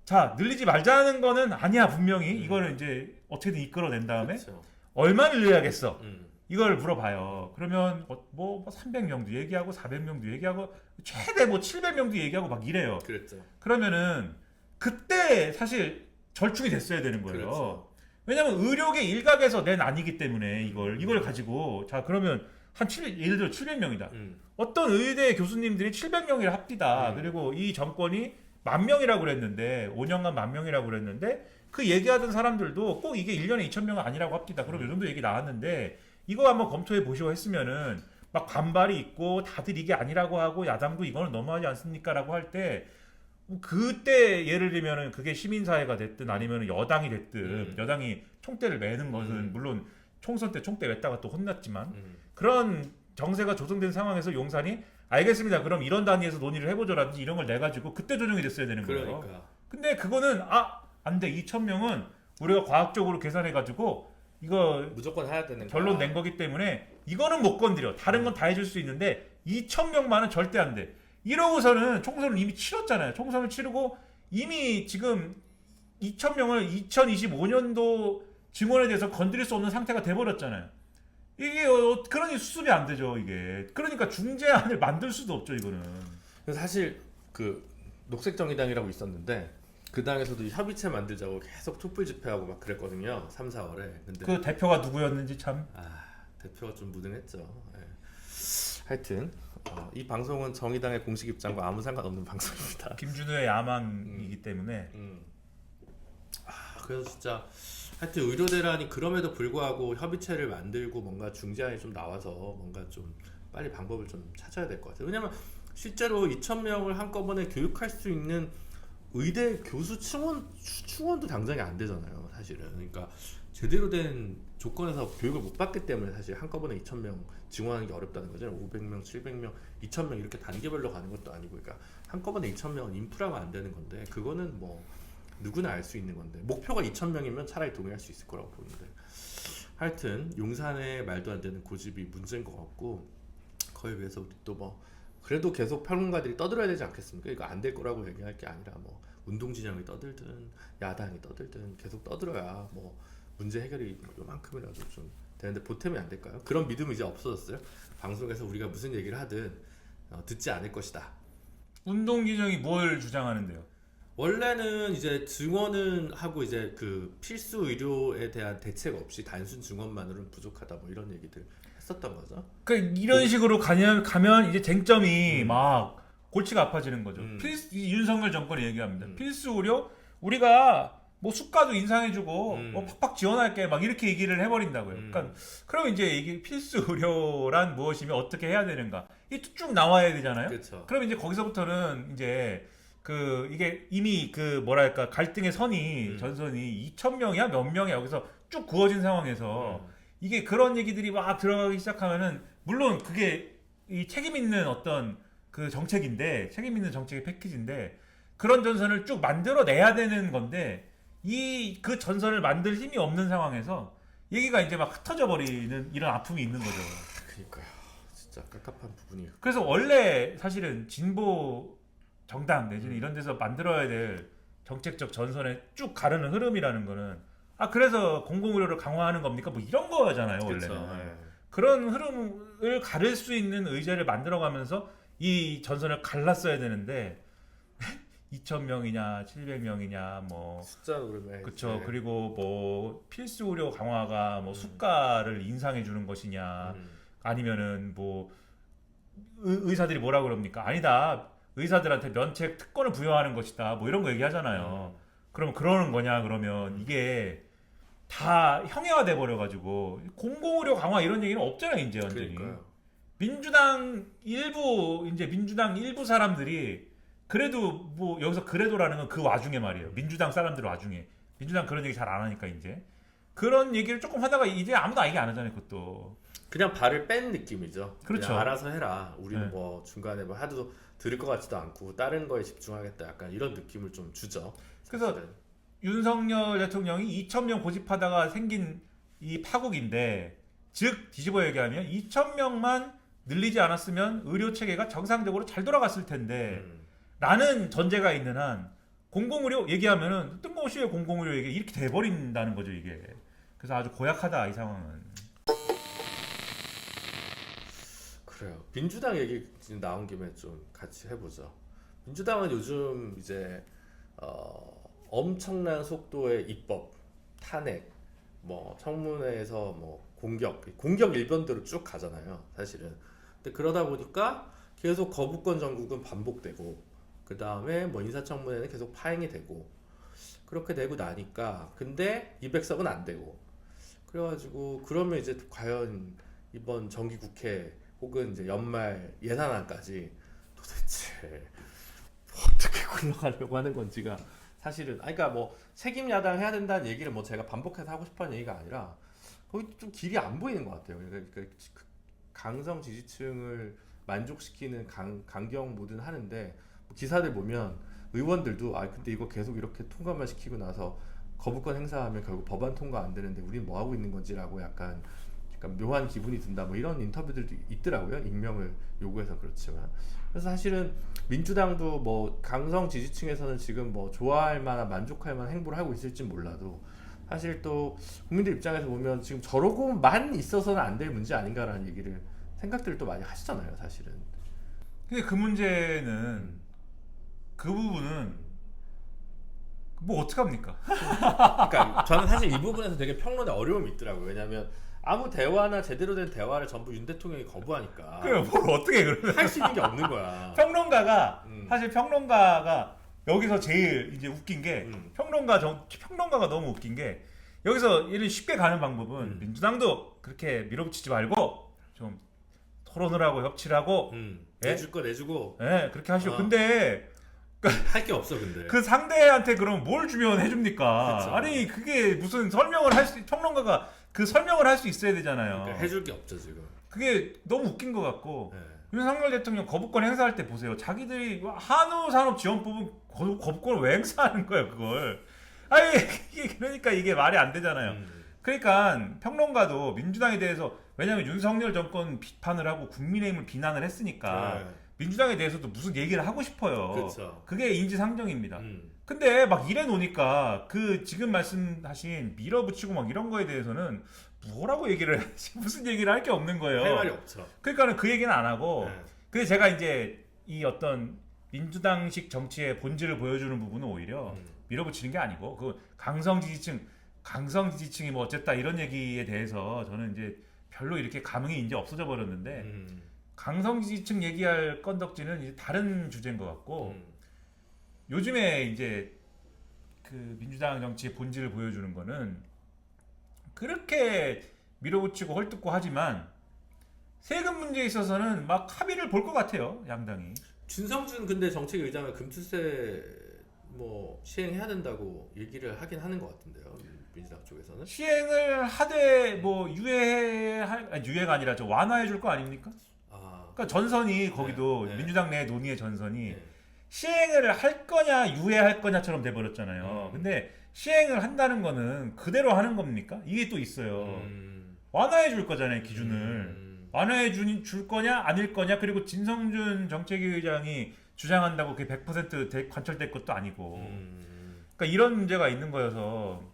자 늘리지 말자는 거는 아니야 분명히 이거는 이제 어떻게든 이끌어낸 다음에 그렇죠. 얼마 늘려야겠어 이걸 물어봐요. 그러면 뭐 300명도 얘기하고 400명도 얘기하고 최대 뭐 700명도 얘기하고 막 이래요. 그랬죠. 그러면은 그때 사실 절충이 됐어야 되는 거예요. 그렇죠. 왜냐면 의료계 일각에서 낸 아니기 때문에 이걸 가지고 자 그러면 예를 들어 700명이다. 어떤 의대 교수님들이 700명이라 합디다. 그리고 이 정권이 10,000명이라고 그랬는데 5년간 10,000명이라고 그랬는데 그 얘기하던 사람들도 꼭 이게 1년에 2,000명은 아니라고 합디다. 그럼 요 정도 얘기 나왔는데 이거 한번 검토해 보시고 했으면은 막 반발이 있고 다들 이게 아니라고 하고 야당도 이거는 너무하지 않습니까라고 할 때 그때 예를 들면은 그게 시민사회가 됐든 아니면 여당이 됐든 여당이 총대를 매는 것은 물론 총선 때 총대 맸다가 또 혼났지만 그런 정세가 조성된 상황에서 용산이 알겠습니다. 그럼 이런 단위에서 논의를 해보죠라든지 이런 걸 내가지고 그때 조정이 됐어야 되는 거예요. 그러니까. 근데 그거는 안 돼. 2,000명은 우리가 과학적으로 계산해가지고 이거 무조건 해야 되는 결론 거야. 낸 거기 때문에 이거는 못 건드려. 다른 건 다 해줄 수 있는데 2,000명만은 절대 안 돼. 이러고서는 총선을 이미 치렀잖아요. 총선을 치르고 이미 지금 2,000명을 2025년도 증원에 대해서 건드릴 수 없는 상태가 돼버렸잖아요. 이게 그러니 수습이 안 되죠. 이게 그러니까 중재안을 만들 수도 없죠. 이거는 사실 그 녹색정의당이라고 있었는데 그 당에서도 협의체 만들자고 계속 촛불 집회하고 막 그랬거든요. 3, 4월에. 근데 그 대표가 누구였는지 참 대표가 좀 무능했죠. 네. 하여튼 이 방송은 정의당의 공식 입장과 아무 상관없는 방송입니다. 김준우의 야망이기 때문에 그래서 진짜 하여튼 의료대란이 그럼에도 불구하고 협의체를 만들고 뭔가 중재안이 좀 나와서 뭔가 좀 빨리 방법을 좀 찾아야 될 것 같아요. 왜냐면 실제로 2,000명을 한꺼번에 교육할 수 있는 의대 교수 충원도 당장이 안 되잖아요. 사실은. 그러니까 제대로 된 조건에서 교육을 못 받기 때문에 사실 한꺼번에 2,000명 증원하는 게 어렵다는 거죠. 500명, 700명, 2,000명 이렇게 단계별로 가는 것도 아니고 그러니까 한꺼번에 2,000명은 인프라가 안 되는 건데 그거는 뭐 누구나 알 수 있는 건데 목표가 2,000명이면 차라리 동의할 수 있을 거라고 보는데 하여튼 용산의 말도 안 되는 고집이 문제인 것 같고 그거에 비해서 우리 또 뭐 그래도 계속 평론가들이 떠들어야 되지 않겠습니까? 이거 안 될 거라고 얘기할 게 아니라 뭐 운동진영이 떠들든 야당이 떠들든 계속 떠들어야 뭐 문제 해결이 요만큼이라도 좀 되는데 보탬이 안 될까요? 그런 믿음이 이제 없어졌어요. 방송에서 우리가 무슨 얘기를 하든 듣지 않을 것이다. 운동진영이 뭘 주장하는데요? 원래는 이제 증원은 하고 이제 그 필수 의료에 대한 대책 없이 단순 증원만으로는 부족하다 뭐 이런 얘기들 했었던 거죠. 그러니까 이런 식으로 가면 이제 쟁점이 막 골치가 아파지는 거죠. 윤석열 정권이 얘기합니다. 필수 의료 우리가 뭐 수가도 인상해주고 뭐 팍팍 지원할게 막 이렇게 얘기를 해버린다고요. 그러니까 그럼 이제 이게 필수 의료란 무엇이며 어떻게 해야 되는가 이게 쭉 나와야 되잖아요. 그렇죠. 그럼 이제 거기서부터는 이제 이게 이미 뭐랄까 갈등의 선이 전선이 2,000명이야 몇 명이야 여기서 쭉 그어진 상황에서 이게 그런 얘기들이 막 들어가기 시작하면은 물론 그게 이 책임 있는 어떤 그 정책인데 책임 있는 정책의 패키지인데 그런 전선을 쭉 만들어내야 되는 건데 그 전선을 만들 힘이 없는 상황에서 얘기가 이제 막 흩어져 버리는 이런 아픔이 있는 거죠. 그러니까요. 진짜 깝깝한 부분이. 그래서 원래 사실은 진보 정당 내지는 이런 데서 만들어야 될 정책적 전선에 쭉 가르는 흐름이라는 거는 그래서 공공의료를 강화하는 겁니까? 뭐 이런 거잖아요, 원래는. 네. 그런 흐름을 가를 수 있는 의제를 만들어가면서 이 전선을 갈랐어야 되는데 2,000명이냐 700명이냐 뭐 숫자로 그러면 그렇죠. 네. 그리고 뭐 필수 의료 강화가 뭐 수가를 인상해 주는 것이냐 아니면은 뭐 의사들이 뭐라 그럽니까? 아니다. 의사들한테 면책 특권을 부여하는 것이다. 뭐 이런 거 얘기하잖아요. 그럼 그러는 거냐? 그러면 이게 다 형해화돼 버려 가지고 공공의료 강화 이런 얘기는 없잖아요, 이제 완전히. 그러니까요. 민주당 일부 사람들이 그래도 뭐 여기서 그래도라는 건 그 와중에 말이에요. 민주당 사람들 와중에. 민주당 그런 얘기 잘 안 하니까 이제. 그런 얘기를 조금 하다가 이제 아무도 얘기 안 하잖아요, 그것도. 그냥 발을 뺀 느낌이죠. 그렇죠. 그냥 알아서 해라. 우리는 네. 뭐 중간에 뭐 하도 들을 것 같지도 않고 다른 거에 집중하겠다. 약간 이런 느낌을 좀 주죠. 그래서 사실은. 윤석열 대통령이 2,000명 고집하다가 생긴 이 파국인데, 즉 뒤집어 얘기하면 2,000명만 늘리지 않았으면 의료 체계가 정상적으로 잘 돌아갔을 텐데 라는 전제가 있는 한 공공의료 얘기하면은 뜬금없이 공공의료 얘기 이렇게 돼버린다는 거죠, 이게. 그래서 아주 고약하다, 이 상황은. 그래요. 민주당 얘기 지금 나온 김에 좀 같이 해보죠. 민주당은 요즘 이제 엄청난 속도의 입법, 탄핵, 뭐 청문회에서 뭐 공격 일변대로 쭉 가잖아요. 사실은. 근데 그러다 보니까 계속 거부권 전국은 반복되고, 그 다음에 뭐 인사청문회는 계속 파행이 되고, 그렇게 되고 나니까 근데 200석은 안 되고, 그래가지고 그러면 이제 과연 이번 정기국회 혹은 이제 연말 예산안까지 도대체 어떻게 굴러가려고 하는 건지가 사실은 그러니까 뭐 책임 야당 해야 된다는 얘기를 뭐 제가 반복해서 하고 싶어하는 얘기가 아니라 거기 좀 길이 안 보이는 것 같아요. 그러니까 강성 지지층을 만족시키는 강경 모드는 하는데 기사들 보면 의원들도 근데 이거 계속 이렇게 통과만 시키고 나서 거부권 행사하면 결국 법안 통과 안 되는데 우리는 뭐 하고 있는 건지라고 약간 묘한 기분이 든다 뭐 이런 인터뷰들도 있더라고요. 익명을 요구해서 그렇지만. 그래서 사실은 민주당도 뭐 강성 지지층에서는 지금 뭐 좋아할 만한 만족할 만한 행보를 하고 있을지 몰라도 사실 또 국민들 입장에서 보면 지금 저러고만 있어서는 안 될 문제 아닌가라는 얘기를 생각들을 또 많이 하시잖아요, 사실은. 근데 그 문제는 그 부분은 뭐 어떡합니까? 그러니까 저는 사실 이 부분에서 되게 평론에 어려움이 있더라고요. 왜냐하면 아무 대화나 제대로 된 대화를 전부 윤 대통령이 거부하니까. 그래, 뭘 어떻게 그러면 할 수 있는 게 없는 거야. 사실 평론가가 여기서 제일 이제 웃긴 게 평론가가 너무 웃긴 게 여기서 이런 쉽게 가는 방법은 민주당도 그렇게 밀어붙이지 말고 좀 토론을 하고 협치를 하고 내줄 거 내주고 그렇게 하시오. 근데 할 게 없어. 근데 그 상대한테 그럼 뭘 주면 해줍니까? 그쵸. 아니 그게 무슨 평론가가 그 설명을 할 수 있어야 되잖아요. 그러니까 해줄 게 없죠 지금. 그게 너무 웃긴 것 같고 네. 윤석열 대통령 거부권 행사할 때 보세요. 자기들이 한우산업지원법은 거부권을 왜 행사하는 거예요, 그걸? 아니 그러니까 이게 말이 안 되잖아요. 그러니까 평론가도 민주당에 대해서 왜냐하면 윤석열 정권 비판을 하고 국민의힘을 비난을 했으니까 네. 민주당에 대해서도 무슨 얘기를 하고 싶어요. 그쵸. 그게 인지상정입니다. 근데 막 이래 놓으니까 그 지금 말씀하신 밀어붙이고 막 이런 거에 대해서는 뭐라고 얘기를 무슨 얘기를 할 게 없는 거예요. 할 말이 없죠. 그러니까는 그 얘기는 안 하고 네. 근데 제가 이제 이 어떤 민주당식 정치의 본질을 보여주는 부분은 오히려 밀어붙이는 게 아니고 그 강성 지지층이 뭐 어쨌다 이런 얘기에 대해서 저는 이제 별로 이렇게 감흥이 이제 없어져 버렸는데 강성 지지층 얘기할 건덕지는 이제 다른 주제인 것 같고 요즘에 이제 그 민주당 정치의 본질을 보여주는 거는 그렇게 밀어붙이고 헐뜯고 하지만 세금 문제에 있어서는 막 합의를 볼 것 같아요, 양당이. 진성준 근데 정책 의장은 금투세 뭐 시행해야 된다고 얘기를 하긴 하는 것 같은데요. 민주당 쪽에서는 시행을 하되 뭐 유예가 아니라 완화해 줄 거 아닙니까? 그러니까 전선이 거기도 네. 민주당 내 논의의 전선이 네. 시행을 할 거냐 유예할 거냐처럼 돼버렸잖아요. 근데 시행을 한다는 거는 그대로 하는 겁니까? 이게 또 있어요. 완화해 줄 거잖아요, 기준을. 완화해 줄 거냐 아닐 거냐. 그리고 진성준 정책위 의장이 주장한다고 그게 100% 관철될 것도 아니고. 그러니까 이런 문제가 있는 거여서.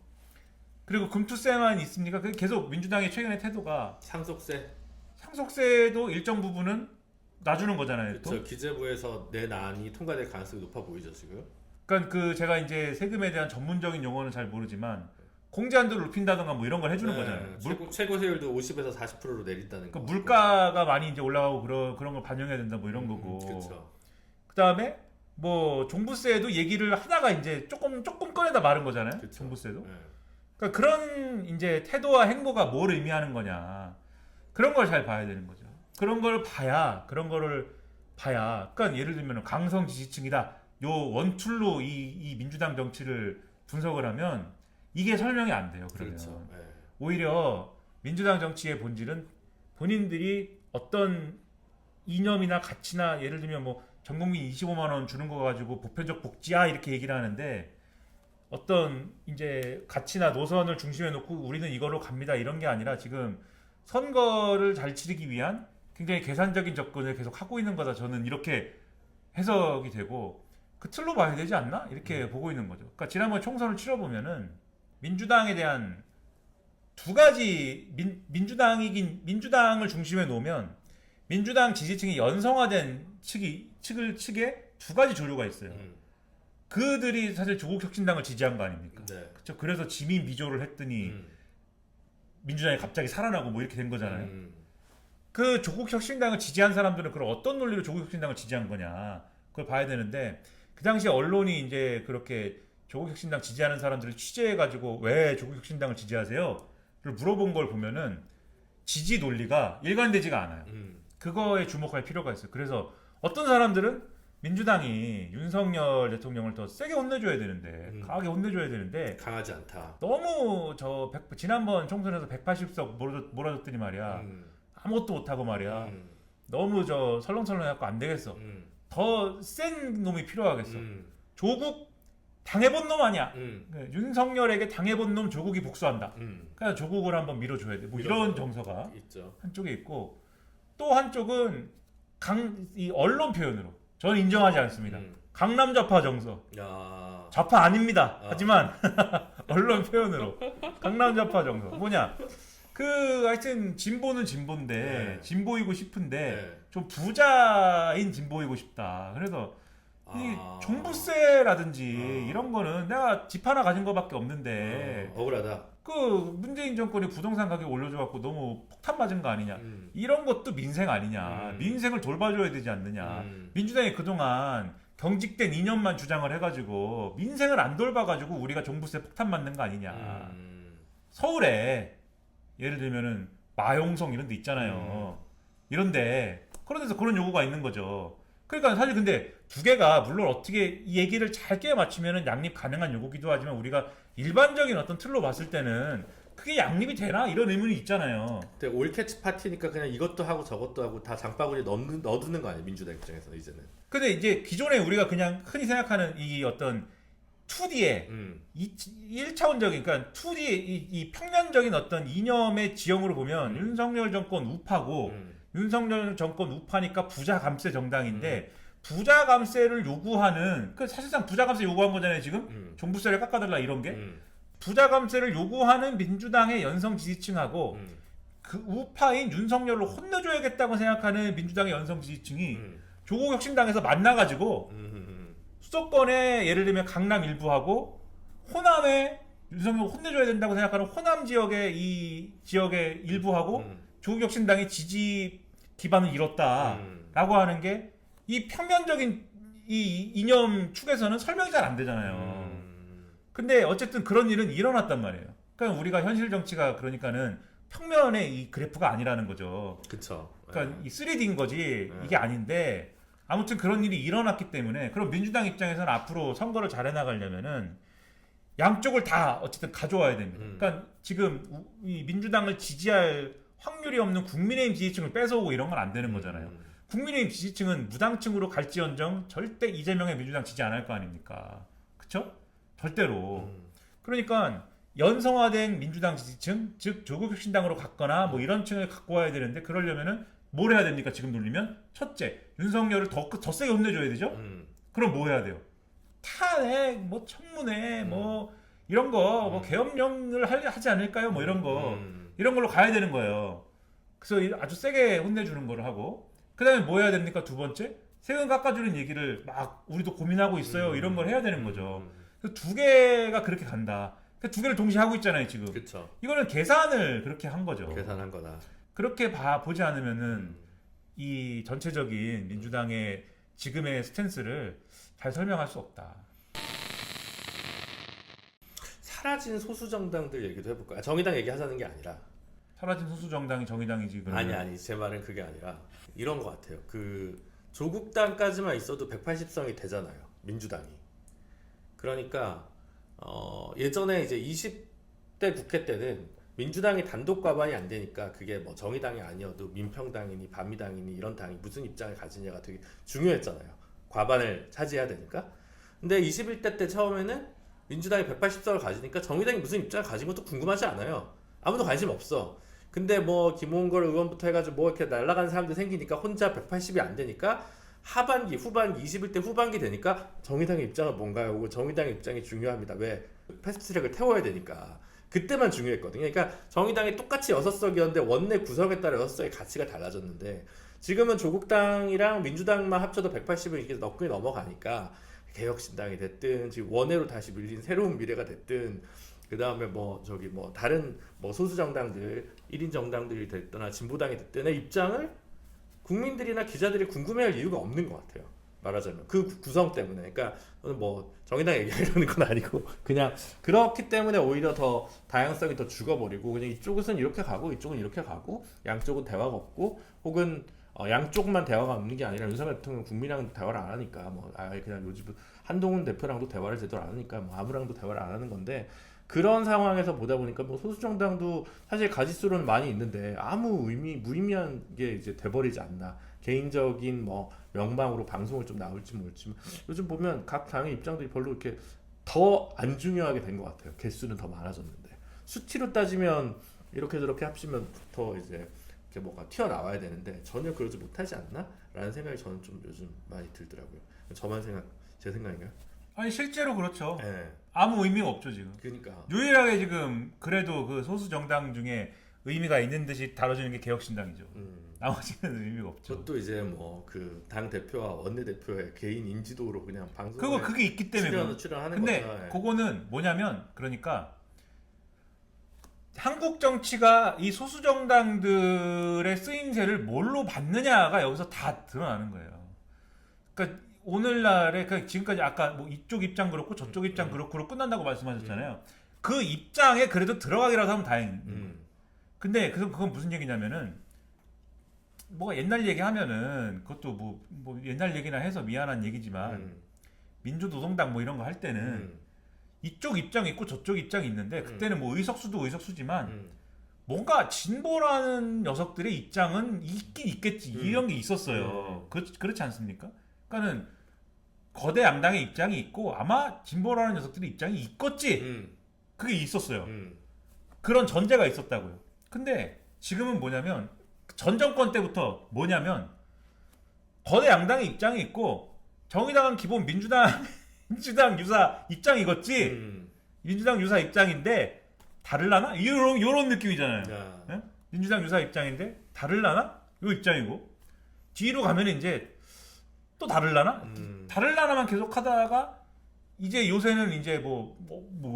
그리고 금투세만 있습니까? 계속 민주당의 최근의 태도가 상속세도 일정 부분은 놔주는 거잖아요. 저 기재부에서 내란이 통과될 가능성이 높아 보이죠 지금. 그러니까 제가 이제 세금에 대한 전문적인 용어는 잘 모르지만 공제한도를 높인다던가 뭐 이런 걸 해주는 거잖아요. 최고 세율도 50에서 40%로 내린다는 거. 그러니까 물가가 많이 이제 올라가고 그런 걸 반영해야 된다 뭐 이런 거고. 그렇죠. 그다음에 뭐 종부세도 얘기를 하다가 이제 조금 꺼내다 마른 거잖아요. 그쵸. 종부세도. 그러니까 그런 이제 태도와 행보가 뭘 의미하는 거냐. 그런 걸 잘 봐야 되는 거죠. 그런 거를 봐야. 그러니까 예를 들면 강성 지지층이다. 요 원툴로 이 민주당 정치를 분석을 하면 이게 설명이 안 돼요. 그러면. 그렇죠. 오히려 민주당 정치의 본질은 본인들이 어떤 이념이나 가치나 예를 들면 뭐 전국민 25만 원 주는 거 가지고 보편적 복지야 이렇게 얘기를 하는데 어떤 이제 가치나 노선을 중심에 놓고 우리는 이걸로 갑니다 이런 게 아니라 지금 선거를 잘 치르기 위한 굉장히 계산적인 접근을 계속 하고 있는 거다. 저는 이렇게 해석이 되고 그 틀로 봐야 되지 않나? 이렇게 보고 있는 거죠. 그러니까 지난번 총선을 치러보면은 민주당에 대한 두 가지 민주당을 중심에 놓으면 민주당 지지층이 연성화된 측에 두 가지 조류가 있어요. 그들이 사실 조국혁신당을 지지한 거 아닙니까? 네. 그렇죠. 그래서 지민 비조를 했더니 민주당이 갑자기 살아나고 뭐 이렇게 된 거잖아요. 그 조국혁신당을 지지한 사람들은 그럼 어떤 논리로 조국혁신당을 지지한 거냐 그걸 봐야 되는데 그 당시 언론이 이제 그렇게 조국혁신당 지지하는 사람들을 취재해가지고 왜 조국혁신당을 지지하세요? 를 물어본 걸 보면은 지지 논리가 일관되지가 않아요. 그거에 주목할 필요가 있어요. 그래서 어떤 사람들은 민주당이 윤석열 대통령을 더 세게 혼내줘야 되는데 강하게 혼내줘야 되는데 강하지 않다. 너무 지난번 총선에서 180석 몰아줬더니 말이야 아무것도 못하고 말이야 너무 설렁설렁해갖고 안 되겠어. 더 센 놈이 필요하겠어. 조국 당해본 놈 아니야. 윤석열에게 당해본 놈 조국이 복수한다. 그러니까 조국을 한번 밀어줘야 돼. 뭐 이런 정서가 있죠. 한쪽에 있고 또 한쪽은 이 언론 표현으로 저는 인정하지 않습니다. 강남 좌파 정서. 좌파 아닙니다. 하지만 언론 표현으로 강남 좌파 정서. 뭐냐? 하여튼 진보는 진보인데 진보이고 싶은데 좀 부자인 진보이고 싶다. 그래서 이 종부세라든지 이런 거는 내가 집 하나 가진 거밖에 없는데 억울하다. 그 문재인 정권이 부동산 가격 올려줘갖고 너무 폭탄 맞은 거 아니냐. 이런 것도 민생 아니냐. 민생을 돌봐줘야 되지 않느냐. 민주당이 그동안 경직된 이념만 주장을 해가지고 민생을 안 돌봐가지고 우리가 종부세 폭탄 맞는 거 아니냐. 서울에 예를 들면은 마용성 이런 데 있잖아요. 이런데 그런 데서 그런 요구가 있는 거죠. 그러니까 사실 근데 두 개가 물론 어떻게 이 얘기를 잘 끼워 맞추면은 양립 가능한 요구기도 하지만 우리가 일반적인 어떤 틀로 봤을 때는 그게 양립이 되나 이런 의문이 있잖아요. 근데 올캐치 파티니까 그냥 이것도 하고 저것도 하고 다 장바구니에 넣어두는 거 아니에요, 민주당 입장에서는 이제는. 근데 이제 기존에 우리가 그냥 흔히 생각하는 이 어떤 2D의 1차원적인 그러니까 2D 이 평면적인 어떤 이념의 지형으로 보면 윤석열 정권 우파고 윤석열 정권 우파니까 부자 감세 정당인데 부자 감세를 요구하는 그 사실상 부자 감세 요구한 거잖아요 지금 종부세를 깎아달라 이런 게 부자 감세를 요구하는 민주당의 연성 지지층하고 그 우파인 윤석열로 혼내줘야겠다고 생각하는 민주당의 연성 지지층이 조국혁신당에서 만나가지고 수도권에 예를 들면 강남 일부하고 호남에 윤석열 혼내줘야 된다고 생각하는 호남 지역의 이 지역의 일부하고 조국혁신당이 지지 기반을 잃었다라고 하는 게 이 평면적인 이 이념 축에서는 설명이 잘 안 되잖아요. 근데 어쨌든 그런 일은 일어났단 말이에요. 그러니까 우리가 현실 정치가 그러니까는 평면의 이 그래프가 아니라는 거죠. 그렇죠. 그러니까 이 3D인 거지 이게 아닌데 아무튼 그런 일이 일어났기 때문에 그럼 민주당 입장에서는 앞으로 선거를 잘 해나가려면은 양쪽을 다 어쨌든 가져와야 됩니다. 그러니까 지금 이 민주당을 지지할 확률이 없는 국민의힘 지지층을 뺏어오고 이런 건 안 되는 거잖아요. 국민의힘 지지층은 무당층으로 갈지언정 절대 이재명의 민주당 지지 안 할 거 아닙니까? 그쵸? 절대로. 그러니까 연성화된 민주당 지지층, 즉 조국혁신당으로 갔거나 뭐 이런 층을 갖고 와야 되는데 그러려면은 뭘 해야 됩니까? 지금 돌리면 첫째, 윤석열을 더 세게 혼내줘야 되죠? 그럼 뭐 해야 돼요? 탄핵, 뭐 청문회, 뭐 이런 거, 뭐 계엄령을 하지 않을까요? 뭐 이런 거, 이런 걸로 가야 되는 거예요. 그래서 아주 세게 혼내주는 거를 하고, 그 다음에 뭐 해야 됩니까? 두 번째, 세금 깎아주는 얘기를 막 우리도 고민하고 있어요. 이런 걸 해야 되는 거죠. 그래서 두 개가 그렇게 간다. 그 두 개를 동시에 하고 있잖아요, 지금. 그쵸. 이거는 계산을 그렇게 한 거죠. 계산한 거다. 그렇게 보지 않으면은 이 전체적인 민주당의 지금의 스탠스를 잘 설명할 수 없다. 사라진 소수 정당들 얘기도 해볼까요? 정의당 얘기하자는 게 아니라. 사라진 소수 정당이 정의당이지. 그러면. 아니 제 말은 그게 아니라 이런 것 같아요. 그 조국당까지만 있어도 180석이 되잖아요. 민주당이. 그러니까 예전에 이제 20대 국회 때는 민주당이 단독 과반이 안 되니까 그게 뭐 정의당이 아니어도 민평당이니 반미당이니 이런 당이 무슨 입장을 가지냐가 되게 중요했잖아요. 과반을 차지해야 되니까. 근데 21대 때 처음에는 민주당이 180석을 가지니까 정의당이 무슨 입장을 가진 것도 궁금하지 않아요. 아무도 관심 없어. 근데 뭐 김홍걸 의원부터 해가지고 뭐 이렇게 날아가는 사람들 생기니까 혼자 180이 안 되니까 하반기, 후반기, 21대 후반기 되니까 정의당의 입장은 뭔가요? 하고 정의당의 입장이 중요합니다. 왜? 패스트트랙을 태워야 되니까. 그때만 중요했거든요. 그러니까 정의당이 똑같이 6석이었는데 원내 구성에 따라 6석의 가치가 달라졌는데 지금은 조국당이랑 민주당만 합쳐도 180을 이렇게 넣고 넘어가니까 개혁신당이 됐든 지금 원내로 다시 밀린 새로운 미래가 됐든 그 다음에 뭐 저기 뭐 다른 뭐 소수 정당들 1인 정당들이 됐거나 진보당이 됐든의 입장을 국민들이나 기자들이 궁금해할 이유가 없는 것 같아요. 말하자면 그 구성 때문에. 그러니까 뭐 정의당 얘기하려는 건 아니고 그냥 그렇기 때문에 오히려 더 다양성이 더 죽어버리고 그냥 이쪽은 이렇게 가고 이쪽은 이렇게 가고 양쪽은 대화가 없고 혹은 양쪽만 대화가 없는 게 아니라 윤석열 대통령 국민이랑 대화를 안 하니까 뭐 그냥 요즘 한동훈 대표랑도 대화를 제대로 안 하니까 뭐 아무랑도 대화를 안 하는 건데 그런 상황에서 보다 보니까 뭐 소수 정당도 사실 가짓수로는 많이 있는데 아무 무의미한 게 이제 돼버리지 않나. 개인적인 뭐 명망으로 방송을 좀 나올지 모르지만 요즘 보면 각 당의 입장들이 별로 이렇게 더 안 중요하게 된 것 같아요. 개수는 더 많아졌는데 수치로 따지면 이렇게 저렇게 합치면 더 이제 이렇게 뭐가 튀어나와야 되는데 전혀 그러지 못하지 않나? 라는 생각이 저는 좀 요즘 많이 들더라고요. 제 생각인가요? 아니 실제로 그렇죠. 네. 아무 의미가 없죠 지금. 그러니까 유일하게 지금 그래도 그 소수 정당 중에 의미가 있는 듯이 다뤄지는 게 개혁신당이죠. 나머지는 의미가 없죠. 그것도 이제 뭐 그 당 대표와 원내 대표의 개인 인지도로 그냥 방송에 그게 있기 때문에 출연하는 근데 거죠. 그거는 뭐냐면 그러니까 한국 정치가 이 소수 정당들의 쓰임새를 뭘로 받느냐가 여기서 다 드러나는 거예요. 그러니까 오늘날에 그러니까 지금까지 아까 뭐 이쪽 입장 그렇고 저쪽 입장 그렇고 끝난다고 말씀하셨잖아요. 그 입장에 그래도 들어가기라도 하면 다행이에요. 근데 그건 무슨 얘기냐면은 뭐가 옛날 얘기하면은 그것도 뭐 옛날 얘기나 해서 미안한 얘기지만 민주노동당 뭐 이런 거 할 때는 이쪽 입장이 있고 저쪽 입장이 있는데 그때는 뭐 의석수도 의석수지만 뭔가 진보라는 녀석들의 입장은 있긴 있겠지 이런 게 있었어요. 그렇지 않습니까? 그러니까는 거대 양당의 입장이 있고 아마 진보라는 녀석들의 입장이 있겠지. 그게 있었어요. 그런 전제가 있었다고요. 근데 지금은 뭐냐면 전 정권 때부터 뭐냐면 거대 양당의 입장이 있고 정의당은 기본 민주당 유사 입장이겠지. 민주당 유사 입장인데 다를라나? 이런 느낌이잖아요. 네? 민주당 유사 입장인데 다를라나? 요 입장이고 뒤로 가면 이제 또 다를라나? 다를라나만 계속 하다가 이제 요새는 이제 뭐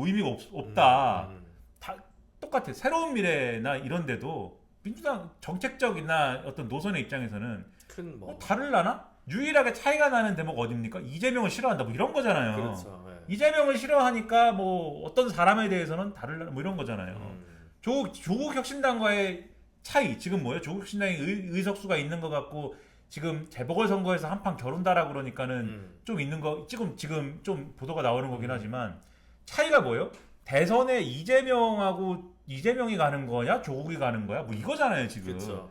의미가 없다. 다 똑같아. 새로운 미래나 이런 데도 민주당 정책적이나 어떤 노선의 입장에서는 큰 뭐 다를라나? 유일하게 차이가 나는 대목 어딥니까? 이재명을 싫어한다 뭐 이런 거잖아요. 그렇죠. 네. 이재명을 싫어하니까 뭐 어떤 사람에 대해서는 다를라나 뭐 이런 거잖아요. 조국 혁신당과의 차이 지금 뭐예요? 조국 혁신당이 의석수가 있는 것 같고 지금 재보궐선거에서 한판 겨룬다라 그러니까는 좀 있는 거 지금 좀 보도가 나오는 거긴 하지만 차이가 뭐예요? 대선에 이재명이 가는 거냐 조국이 가는 거야 뭐 이거잖아요 지금. 그렇죠.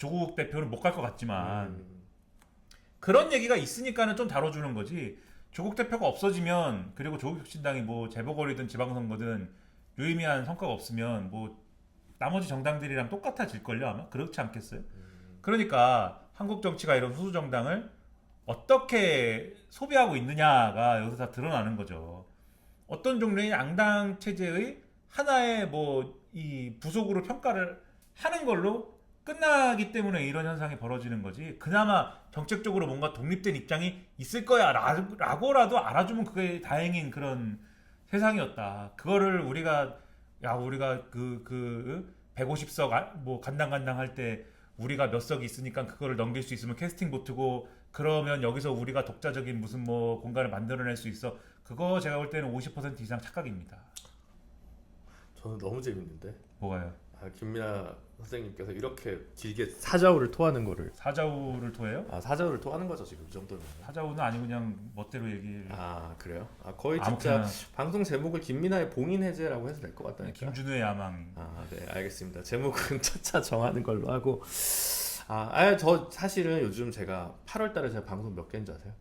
조국 대표는 못 갈 것 같지만 그런 얘기가 있으니까는 좀 다뤄주는 거지. 조국 대표가 없어지면 그리고 조국혁신당이 뭐 재보궐이든 지방선거든 유의미한 성과가 없으면 뭐 나머지 정당들이랑 똑같아질걸요 아마. 그렇지 않겠어요? 그러니까 한국 정치가 이런 소수 정당을 어떻게 소비하고 있느냐가 여기서 다 드러나는 거죠. 어떤 종류의 양당 체제의 하나의 뭐 이 부속으로 평가를 하는 걸로 끝나기 때문에 이런 현상이 벌어지는 거지. 그나마 정책적으로 뭔가 독립된 입장이 있을 거야 라고라도 알아주면 그게 다행인 그런 세상이었다. 그거를 우리가 그 150석 뭐 간당간당 할 때 우리가 몇 석이 있으니까 그거를 넘길 수 있으면 캐스팅 보트고 그러면 여기서 우리가 독자적인 무슨 뭐 공간을 만들어낼 수 있어. 그거 제가 볼 때는 50% 이상 착각입니다. 저는 너무 재밌는데. 뭐가요? 김민아 선생님께서 이렇게 길게 사자우를 토하는 거를. 사자우를 토해요? 사자우를 토하는 거죠 지금 이 정도면. 사자우는 아니고 그냥 멋대로 얘기를. 그래요? 거의 아무렇게나. 진짜 방송 제목을 김민아의 봉인 해제라고 해도 될 것 같다니까. 김준우의 야망. 네, 알겠습니다. 제목은 차차 정하는 걸로 하고. 저 사실은 요즘 제가 8월달에 제가 방송 몇 개인 줄 아세요?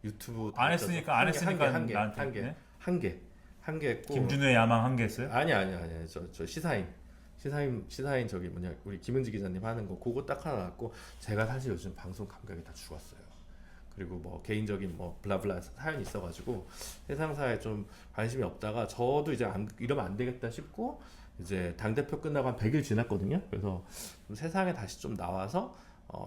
유튜브 안 했으니까 나한테 한 개 했고. 김준우의 야망 한 개 했어요? 아니 저 시사인 저기 뭐냐 우리 김은지 기자님 하는 거 그거 딱 하나 났고, 제가 사실 요즘 방송 감각이 다 죽었어요. 그리고 뭐 개인적인 뭐 블라블라 사연이 있어가지고 세상사에 좀 관심이 없다가 저도 이제 이러면 안 되겠다 싶고 이제 당대표 끝나고 한 100일 지났거든요. 그래서 좀 세상에 다시 좀 나와서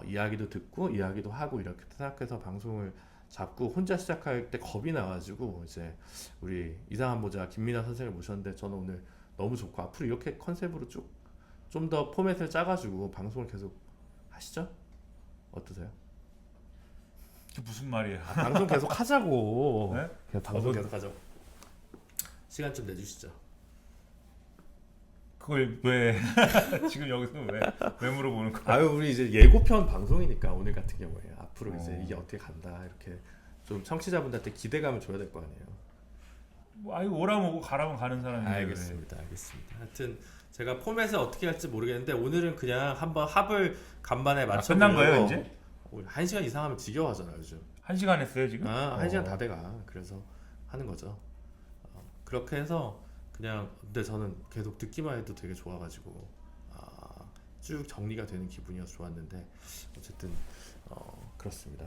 이야기도 듣고 이야기도 하고 이렇게 생각해서 방송을 잡고, 혼자 시작할 때 겁이 나가지고 이제 우리 이상한 모자 김민아 선생을 모셨는데 저는 오늘 너무 좋고 앞으로 이렇게 컨셉으로 쭉 좀 더 포맷을 짜가지고 방송을 계속 하시죠? 어떠세요? 그게 무슨 말이에요? 방송 계속 하자고. 네? 그냥 방송 계속 하자고. 시간 좀 내주시죠. 그걸 왜 지금 여기서 왜 물어보는 거야? 우리 이제 예고편 방송이니까 오늘 같은 경우에 앞으로 이제 이게 어떻게 간다 이렇게 좀 청취자분들한테 기대감을 줘야 될 거 아니에요. 오라면 오고 가라면 가는 사람인데. 알겠습니다. 하여튼 제가 포맷을 어떻게 할지 모르겠는데 오늘은 그냥 한번 합을 간만에 맞춰. 끝난 거예요 이제? 1시간 이상 하면 지겨워하잖아요 요즘. 1시간 했어요 지금? 1시간 다 돼가. 그래서 하는 거죠. 그렇게 해서 그냥, 근데 저는 계속 듣기만 해도 되게 좋아가지고 쭉 정리가 되는 기분이어서 좋았는데 어쨌든 그렇습니다.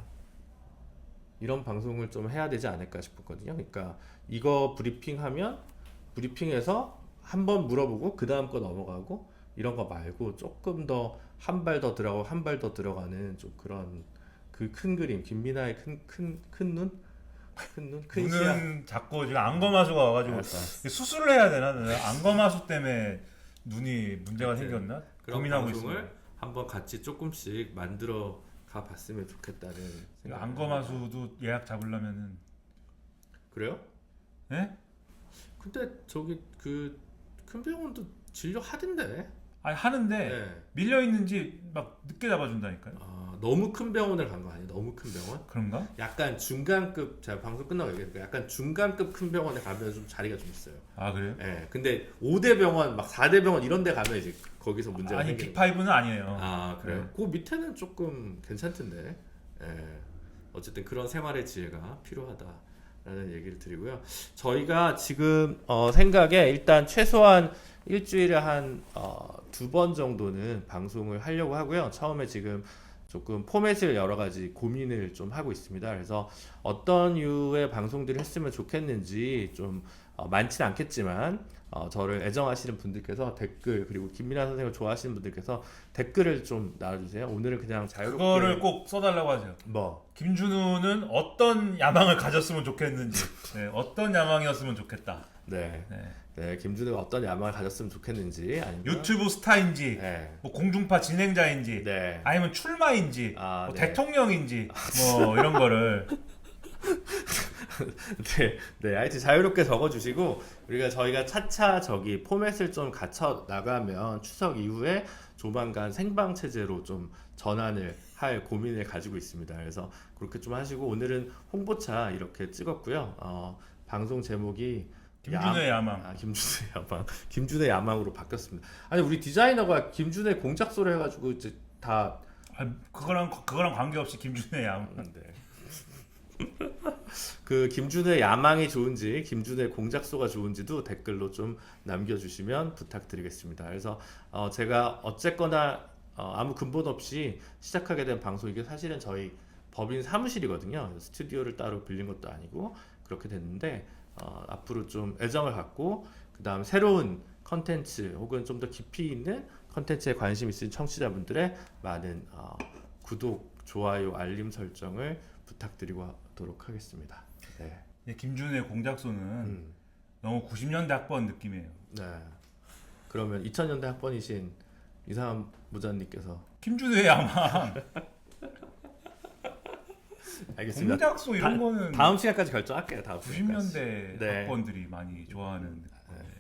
이런 방송을 좀 해야 되지 않을까 싶었거든요. 그러니까 이거 브리핑하면 브리핑에서 한 번 물어보고 그 다음 거 넘어가고 이런 거 말고 조금 더 한 발 더 들어가고 한 발 더 들어가는 좀 그런 그 큰 그림, 김민아의 큰 눈? 큰 시야. 눈은 자꾸 지금 안검하수가 와가지고 알았어. 수술을 해야 되나? 안검하수 때문에 눈이 문제가 네. 생겼나? 그런 고민하고 방송을 있어요. 한번 같이 조금씩 만들어 가 봤으면 좋겠다는 생각. 안검하수도 예약 잡으려면은. 그래요? 예? 근데 저기 그 큰 병원도 진료 하던데. 아니 하는데 네. 밀려 있는지 막 늦게 잡아준다니까요. 너무 큰 병원을 간 거 아니에요? 너무 큰 병원? 그런가? 약간 중간급, 제가 방송 끝나고 얘기했는데 약간 중간급 큰 병원에 가면 좀 자리가 좀 있어요. 그래요? 예. 근데 5대 병원, 막 4대 병원 이런 데 가면 이제 거기서 문제가 아니 생기는 빅5는 아니에요. 그래요? 네. 그 밑에는 조금 괜찮던데. 예. 어쨌든 그런 생활의 지혜가 필요하다라는 얘기를 드리고요. 저희가 지금 생각에 일단 최소한 일주일에 한 2번 정도는 방송을 하려고 하고요. 처음에 지금 조금 포맷을 여러 가지 고민을 좀 하고 있습니다. 그래서 어떤 류의 방송들을 했으면 좋겠는지 좀 많지는 않겠지만 저를 애정하시는 분들께서 댓글, 그리고 김민아 선생님을 좋아하시는 분들께서 댓글을 좀 달아주세요. 오늘은 그냥 자유롭게. 그거를 꼭 써달라고 하세요. 뭐 김준우는 어떤 야망을 가졌으면 좋겠는지, 어떤 야망이었으면 좋겠다. 네, 김준우가 어떤 야망을 가졌으면 좋겠는지, 아니면 유튜브 스타인지, 뭐 공중파 진행자인지, 아니면 출마인지, 뭐 대통령인지, 뭐 이런 거를. 하여튼 자유롭게 적어주시고, 저희가 차차 저기 포맷을 좀 갖춰 나가면 추석 이후에 조만간 생방 체제로 좀 전환을 할 고민을 가지고 있습니다. 그래서 그렇게 좀 하시고, 오늘은 홍보차 이렇게 찍었고요. 방송 제목이 김준의 야망. 김준의 야망. 김준의 야망으로 바뀌었습니다. 아니 우리 디자이너가 김준의 공작소를 해가지고 이제 다 그거랑 관계없이 김준의 야망. 네. 그 김준의 야망이 좋은지 김준의 공작소가 좋은지도 댓글로 좀 남겨주시면 부탁드리겠습니다. 그래서 제가 어쨌거나 아무 근본 없이 시작하게 된 방송, 이게 사실은 저희 법인 사무실이거든요. 스튜디오를 따로 빌린 것도 아니고 그렇게 됐는데 앞으로 좀 애정을 갖고 그 다음 새로운 컨텐츠 혹은 좀 더 깊이 있는 컨텐츠에 관심 있으신 청취자분들의 많은 구독, 좋아요, 알림 설정을 부탁드리도록 하겠습니다. 네. 김준의 공작소는 너무 90년대 학번 느낌이에요. 네. 그러면 2000년대 학번이신 이상한 부자님께서 김준의 야망. 알겠습니다. 공작소 이런 거는 다음 시간까지 결정할게요. 다음 90년대 네. 학번들이 많이 좋아하는.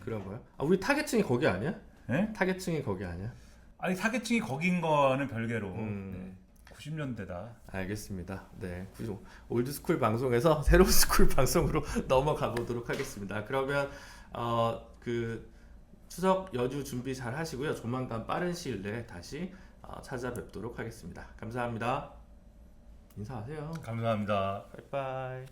그런 거요? 우리 타겟층이 거기 아니야? 네? 타겟층이 거기 아니야? 아니 타겟층이 거긴 거는 별개로 90년대다. 알겠습니다. 네, 올드스쿨 방송에서 새로운 스쿨 방송으로 넘어가 보도록 하겠습니다. 그러면 그 추석 연휴 준비 잘 하시고요. 조만간 빠른 시일 내에 다시 찾아뵙도록 하겠습니다. 감사합니다. 인사하세요. 감사합니다. 바이바이.